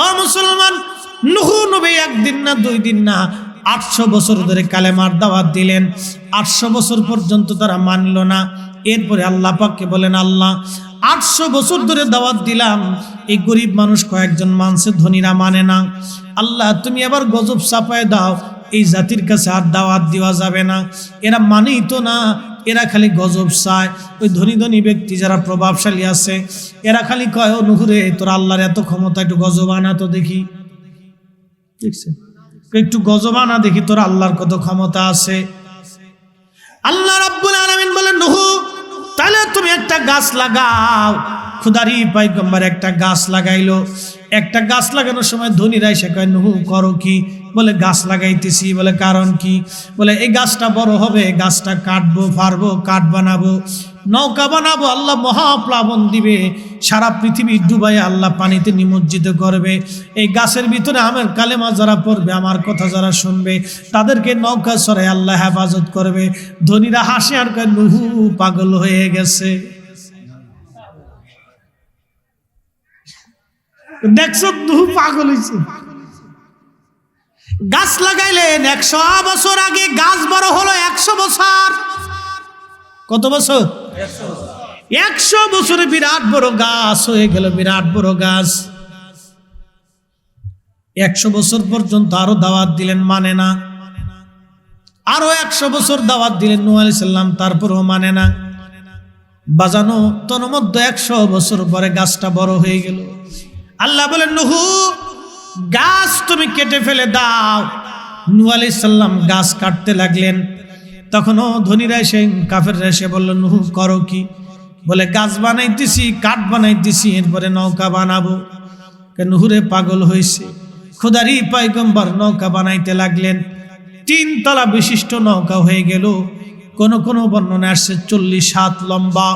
ও মুসলমান, নূহ নবী একদিন না 2 দিন না 800 বছর ধরে কালেমার দাওয়াত দিলেন। 800 বছর পর্যন্ত তারা মানল না। এরপরে আল্লাহ পাককে বলেন আল্লাহ 800 বছর ধরে দাওয়াত দিলাম, এই গরিব মানুষ কয়েকজন মানছে, ধনীরা মানে না। আল্লাহ তুমি আবার গজব চাপায় দাও, এই জাতির কাছে আর দাওয়াত দেওয়া যাবে না, এরা মানেই তো না, এরা খালি গজব চায়। ওই ধনী ধনী ব্যক্তি যারা প্রভাবশালী আছে এরা খালি কয়, ও নুহুরে তোর আল্লাহর এত ক্ষমতা, একটু গজব আনা তো দেখি, দেখছেন, একটু গজব আনা দেখি তোর আল্লাহর কত ক্ষমতা আছে। আল্লাহ রাব্বুল আলামিন বলেন, নুহু তাহলে তুমি একটা গাছ লাগাও। খুদারি পয়গম্বর একটা গাছ লাগাইলো। একটা গাছ লাগানোর সময় ধনীরা এসে কয়, নুহু করো কি? বলে গাছ লাগাইতেছি। বলে কারণ কি? বলে এই গাছটা বড় হবে, গাছটা কাটবো, ফারবো, কাঠ বানাবো, নৌকা বানাবো, আল্লাহ মহাপ্লাবন দিবে, সারা পৃথিবী ডুবাই আল্লাহ পানিতে নিমজ্জিত করবে। এই গাছের ভিতরে আমার কালেমা যারা পড়বে, আমার কথা যারা শুনবে, তাদেরকে নৌকা সরাই আল্লাহ হেফাজত করবে। ধনীরা হাসে আর কয়, নুহু পাগল হয়ে গেছে। দেখছো, নুহু পাগল হয়েছে। গাছ লাগাইলেন 100 বছর আগে, গাছ বড় হলো 100 বছর। কত বছর? 100 বছরে বিরাট বড় গাছ হয়ে গেল, বিরাট বড় গাছ। 100 বছর পর্যন্ত আরো দাওয়াত দিলেন, মানে না। আরো 100 বছর দাওয়াত দিলেন নূহ আলাইহিস সালাম, তারপরও মানে না। বাজানো তন্মধ্যে 100 বছর পরে গাছটা বড় হয়ে গেল। আল্লাহ বলেন, নুহু গাছ তুমি কেটে ফেলে দাও। নূহ আলাইহিস সালাম গাছ কাটতে লাগলেন। তখনও ধনীরা এসে, কাফেররা এসে বলল, নুহু করো কি? বলে গাছ বানাইতেছি, কাঠ বানাইতেছি, এরপরে নৌকা বানাবো। নুহুরে পাগল হয়েছে। খুদারি পয়গম্বর নৌকা বানাইতে লাগলেন। 3 তলা বিশিষ্ট নৌকা হয়ে গেল। কোন কোন বর্ণনা আসছে 40 হাত লম্বা,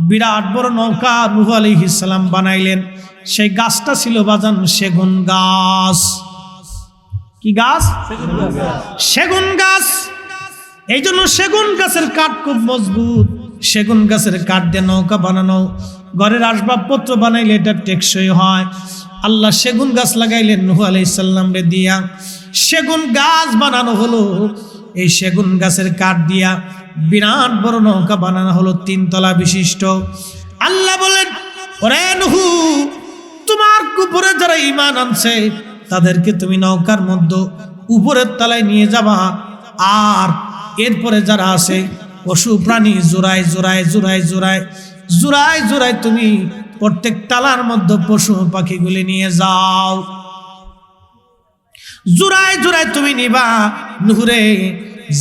বিরাট বড় নৌকা নূহ আলাইহিস সালাম বানাইলেন। সেই গাছটা ছিল বাজান সেগুন গাছ। কি গাছ? সেগুন গাছ। এই জন্য সেগুন গাছের কাঠ খুব মজবুত। সেগুন গাছের কাঠ দিয়ে নৌকা বানানো, ঘরের আসবাবপত্র বানাইলে এটা টেকসই হয়। আল্লাহ সেগুন গাছ লাগাইলেন নূহ আলাইহিস সালাম রে দিয়া। সেগুন গাছ বানানো হলো। এই সেগুন গাছের কাঠ দিয়া বিরাট বড় নৌকা বানানো হলো, 3 তলা বিশিষ্ট। আল্লাহ বলেন, ওরে নুহু, তোমার উপরে যারা ঈমান আনছে তাদেরকে তুমি নৌকার মধ্যে উপরের তলায় নিয়ে যাবা। আর এরপরে যারা আছে পশু প্রাণী জোড়ায় জোড়ায় জোড়ায় জোড়ায় জোড়ায় জোড়ায় তুমি প্রত্যেক তালার মধ্যে পশু পাখিগুলি নিয়ে যাও। জোড়ায় জোড়ায় তুমি নিবা। নুহুরে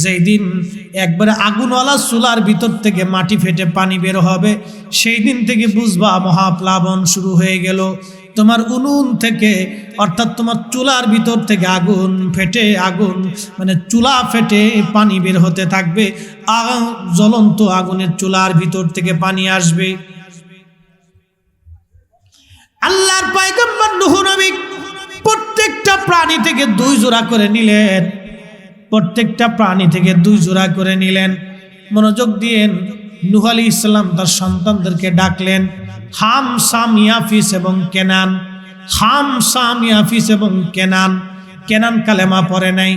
যেই দিন একবারে আগুনওয়ালা চুলার ভিতর থেকে মাটি ফেটে পানি বের হবে, সেই দিন থেকে বুঝবা মহাপ্লাবন শুরু হয়ে গেল। তোমার উনুন থেকে, অর্থাৎ তোমার চুলার ভিতর থেকে আগুন ফেটে, আগুন মানে চুলা ফেটে পানি বের হতে থাকবে। জ্বলন্ত আগুনের চুলার ভিতর থেকে পানি আসবে। আল্লাহর পয়গম্বর নূহ নবী প্রত্যেকটা প্রাণী থেকে 2 জোড়া করে নিলেন। প্রত্যেকটা প্রাণী থেকে 2 জোড়া করে নিলেন। মনোযোগ দিয়েন। নূহ আলাইহিস সালাম তার সন্তানদেরকে ডাকলেন, হাম, সাম, ইয়াফিস এবং কেনান। হাম, সাম, ইয়াফিস এবং কেনান। কেনান কালেমা পড়ে নাই।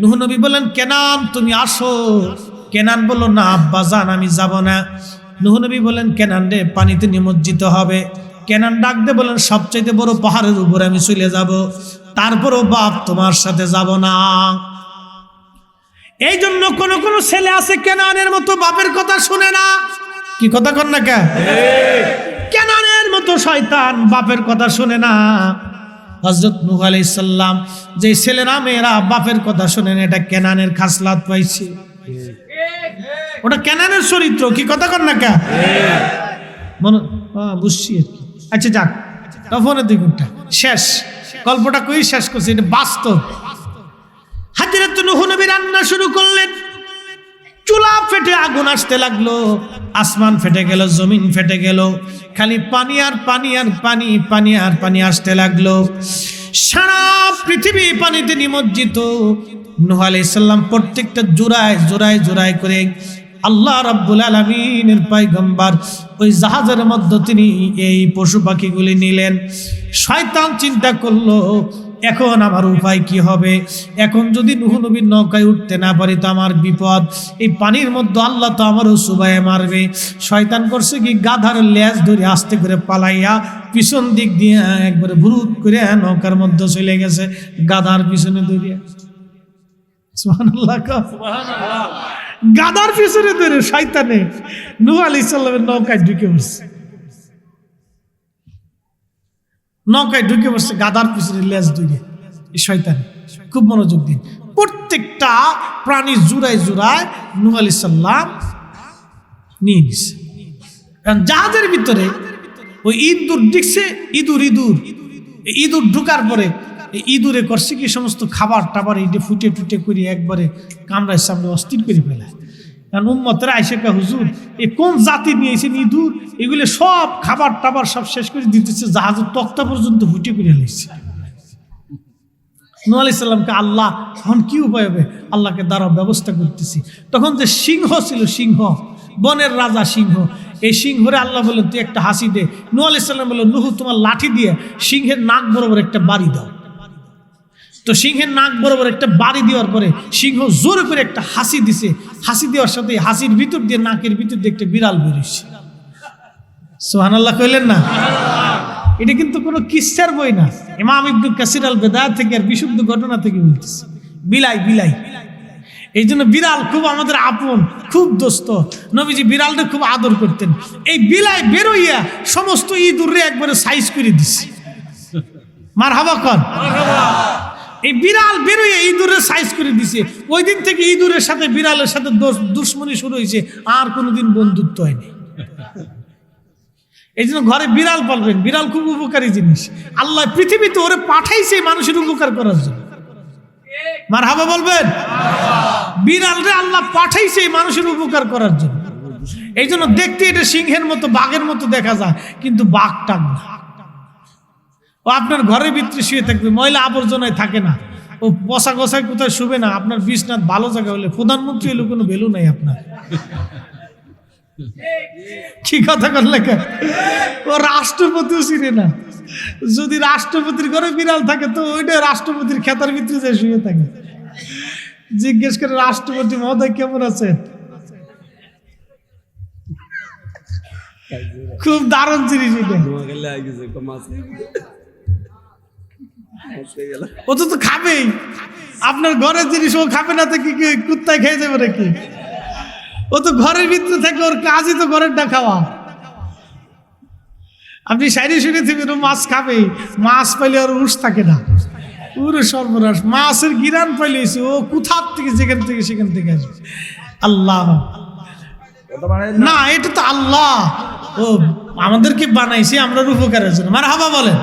নূহ নবী বলেন, কেনান তুমি আসো। কেনান বলল, না আব্বা জান, আমি যাব না। নূহ নবী বলেন, কেনান রে, পানিতে নিমজ্জিত হবে। কেনান ডাক দে বলেন, সবচাইতে বড় পাহাড়ের উপরে আমি চলে যাব, তারপরও বাপ তোমার সাথে যাব না। এই জন্য কোন কোন ছেলে আছে কেনানের মতো বাপের কথা শুনে না। কি কথা কন না কে? কেনানের মতো শয়তান, বাপের কথা শুনে না। হযরত নূহ আলাইহিস সালাম যে ছেলেরা মেয়েরা বাপের কথা শুনে না, এটা কেনানের খাসলাত পাইছে। ওটা কেনানের চরিত্র। কি কথা কন না কে? মনে বুঝছি আর কি। আচ্ছা যাক, তফনের দ্বিগুণটা শেষ, গল্পটা কই শেষ করছি, এটা বাস্তব। হযরত নূহ নবী রান্না শুরু করলেন। চুলা ফেটে আগুন আসতে লাগলো, আসমান ফেটে গেল, জমিন ফেটে গেল, খালি পানি আর পানি আর পানি, পানি আর পানি আসতে লাগলো। সারা পৃথিবী পানিতে নিমজ্জিত। নূহ আলাইহিস সালাম প্রত্যেকটা জোড়ায় জোড়ায় জোড়ায় করে আল্লাহ রাব্বুল আলামিনের পয়গম্বর ওই জাহাজের মধ্যে তিনি এই পশু পাখিগুলি নিলেন। শয়তান চিন্তা করলো, এখন আমার উপায় কি হবে? এখন যদি নূহ নবীর নৌকায় উঠতে না পারি তো আমার বিপদ। এই পানির মধ্যে আল্লাহ তো আমারও সুবায়ে মারবে। শয়তান করছে কি, গাধার লেজ ধরে আস্তে করে পালাইয়া পিছন দিক দিয়ে একবারে ভুরুত করে নৌকার মধ্যে চলে গেছে, গাধার পিছনে দৌড়িয়া। সুবহানাল্লাহ কও। গাদার পিছনে ধরে শয়তানে নূহ আলাইহিস সালামের নৌকায় ঢুকে পড়ছে, নৌকায় ঢুকে পড়ছে গাদার পিছনে লেজ ধরে এই শয়তান। খুব মনোযোগ দিন, প্রত্যেকটা প্রাণী জুড়ায় জুড়ায় নূহ আলাইহিস সালাম নিয়ে নিছে। কারণ জাহাজের ভিতরে ওই ইঁদুর দেখছে, ইঁদুর ঢুকার পরে এই ইঁদুরে করছে কি সমস্ত খাবার টাবার এইটা ফুটে টুটে করে একবারে কামড়ায় সামনে অস্থির করে ফেলায়। কারণ উম্মতেরা আইসে কা হুজুর এ কোন জাতি নিয়েছেন ইঁদুর, এগুলো সব খাবার টাবার সব শেষ করে দিতেছে, জাহাজের তক্তা পর্যন্ত ফুটে করে নিচ্ছে। নূহ আলাইহিস সালামকে আল্লাহ এখন কি উপায় হবে, আল্লাহকে দ্বারা ব্যবস্থা করতেছি। তখন যে সিংহ ছিল, সিংহ বনের রাজা সিংহ, এই সিংহরে আল্লাহ বললেন তুই একটা হাসি দে। নূহ আলাইহিস সালাম বলল নূহ তোমার লাঠি দিয়ে সিংহের নাক বরাবর একটা বাড়ি দাও। তো সিংহের নাক বরাবর একটা বাড়ি দেওয়ার পরে সিংহ জোরে করে একটা হাসি দিছে, হাসি দেওয়ার সাথে হাসির ভিতর দিয়ে নাকের ভিতর দিয়ে একটা বিড়াল বেরিয়েছে। সুবহানাল্লাহ কইলেন না? এটা কিন্তু কোনো কিসসার বই না, ইমাম ইবনে কাসির আল বেদায়াত থেকে আর বিশুদ্ধ ঘটনা থেকে বলতেছে। বিলাই এই জন্য বিড়াল খুব আমাদের আপন, খুব দোস্ত। নবীজি বিড়ালটা খুব আদর করতেন। এই বিলাই বেরোইয়া সমস্ত ইঁদুরে একবারে সাইজ করে দিছে। মারহাবা কর। এই বিড়াল বেরোইয়া ইঁদুরের সাইজ করে দিছে। ওই দিন থেকে ইঁদুরের সাথে বিড়ালের সাথে দুশ্মনী শুরু হয়েছে, আর কোনোদিন বন্ধুত্ব হয়নি। এই জন্য ঘরে বিড়াল পালবেন, বিড়াল খুব উপকারী জিনিস। আল্লাহ পৃথিবীতে ওরে পাঠাইছে মানুষের উপকার করার জন্য। মারহাবা বলবেন? বিড়ালরে আল্লাহ পাঠাইছে মানুষের উপকার করার জন্য। এই জন্য দেখতে এটা সিংহের মতো বাঘের মতো দেখা যায়, কিন্তু বাঘ টাক না। ও আপনার ঘরের ভিতরে শুয়ে থাকবে, ময়লা আবর্জনায় থাকে না, ও বসা গসায় কোথায় শুবে না। আপনার বিছনাথ ভালো জায়গা হলে প্রধানমন্ত্রী হলে কোনো ভ্যালু নাই আপনার। কি কথা করলে? ও রাষ্ট্রপতিও চিনে না। যদি রাষ্ট্রপতির ঘরে বিড়াল থাকে তো ওইটা রাষ্ট্রপতির খেতার ভিতরে যে শুয়ে থাকে। জিজ্ঞেস করে রাষ্ট্রপতি মহোদয় কেমন আছেন? খুব দারুণ জিনিস এটা। ও তো খাবেই, আপনার ঘরের জিনিস ও খাবে না তো কি কুত্তায় খেয়ে যাবে নাকি? ও তো ঘরের ভিতরে থাকে, ওর কাজই তো ঘরেরটা খাওয়া। আপনি সাইডে শুনে থাকবেন ও মাছ খাবেই, মাছ পাইলে ওর হুঁশ থাকে না। পুরো সর্বনাশ, মাছের গিরান পাইলে ও কোথার থেকে যেখান থেকে সেখান থেকে আসবে। আল্লাহ না, এটা তো আল্লাহ ও আমাদেরকে বানাইছে আমরা উপকারের জন্য। মারহাবা বলেন।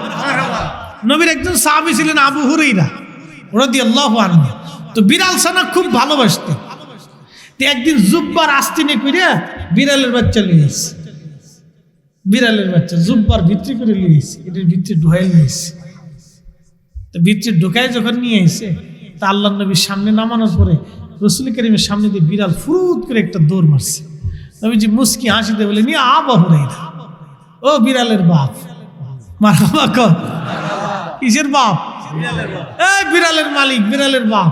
নবীর একজন সাহাবী ছিলেন আবু হুরায়রা রাদিয়াল্লাহু আনহু। তো বিড়াল ছানা খুব ভালোবাসতেন। তো একদিন জুব্বার আস্তিনে করে বিড়ালের বাচ্চা লিয়েছে, বিড়ালের বাচ্চা জুব্বার ভিতরে করে লিয়েছে, এটার ভিতরে ঢুকাই নিয়েছে। তো ভিতরে ঢুকায় যখন নিয়ে এসে তা আল্লাহ নবীর সামনে নামানোর পরে রাসূল কারীমের সামনে দিয়ে বিড়াল ফুরুত করে একটা দৌড় মারছে। নবীজি মুস্কি হাসিতে বলে নিয়ে আবু হুরায়রা, ও বিড়ালের বাপ। মারহাবা কর। কিসের বাপ? এই বিড়ালের মালিক, বিড়ালের বাপ।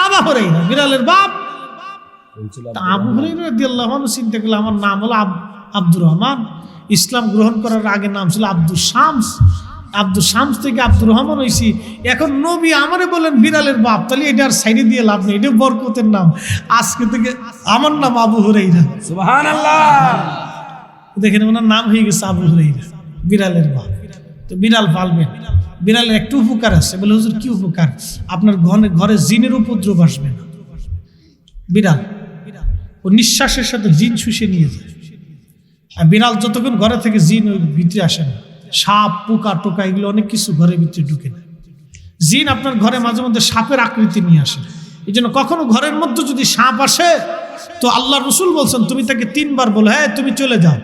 আবু হুরায়রা বিড়ালের বাপ। আবু হুরায়রা রাদিয়াল্লাহু আনহু চিন্তা করলো আমার নাম হলো আব্দুর রহমান, ইসলাম গ্রহণ করার আগে নাম ছিল আব্দুল শামস, আব্দুল শামস থেকে আব্দুর রহমান হয়েছি। এখন নবী আমারে বলেন বিড়ালের বাপ, তাহলে এটা আর সাইডে দিয়ে লাভ নেই, এটা বরকতের নাম। আজকে থেকে আমার নাম আবু হুরায়রা। সুবহানাল্লাহ। দেখেন ওনার নাম হয়ে গেছে আবু হুরায়রা, বিড়ালের বাপ। তো বিড়াল পালবেন, বিড়ালের একটু উপকার আছে। বলে হুজুর কি উপকার? আপনার ঘরে জিনের উপদ্রব আসবে না। বিড়াল ও নিঃশ্বাসের সাথে জিন শুষে নিয়ে যায়। আর বিড়াল যতক্ষণ ঘরে থেকে জিন ওই ভিতরে আসে না। সাপ পোকা টোকা এগুলো অনেক কিছু ঘরের ভিতরে ঢুকে না। জিন আপনার ঘরে মাঝে মধ্যে সাপের আকৃতি নিয়ে আসে। এই জন্য কখনো ঘরের মধ্যে যদি সাপ আসে তো আল্লাহ রসুল বলছেন তুমি তাকে 3 বার বলো হ্যাঁ তুমি চলে যাও।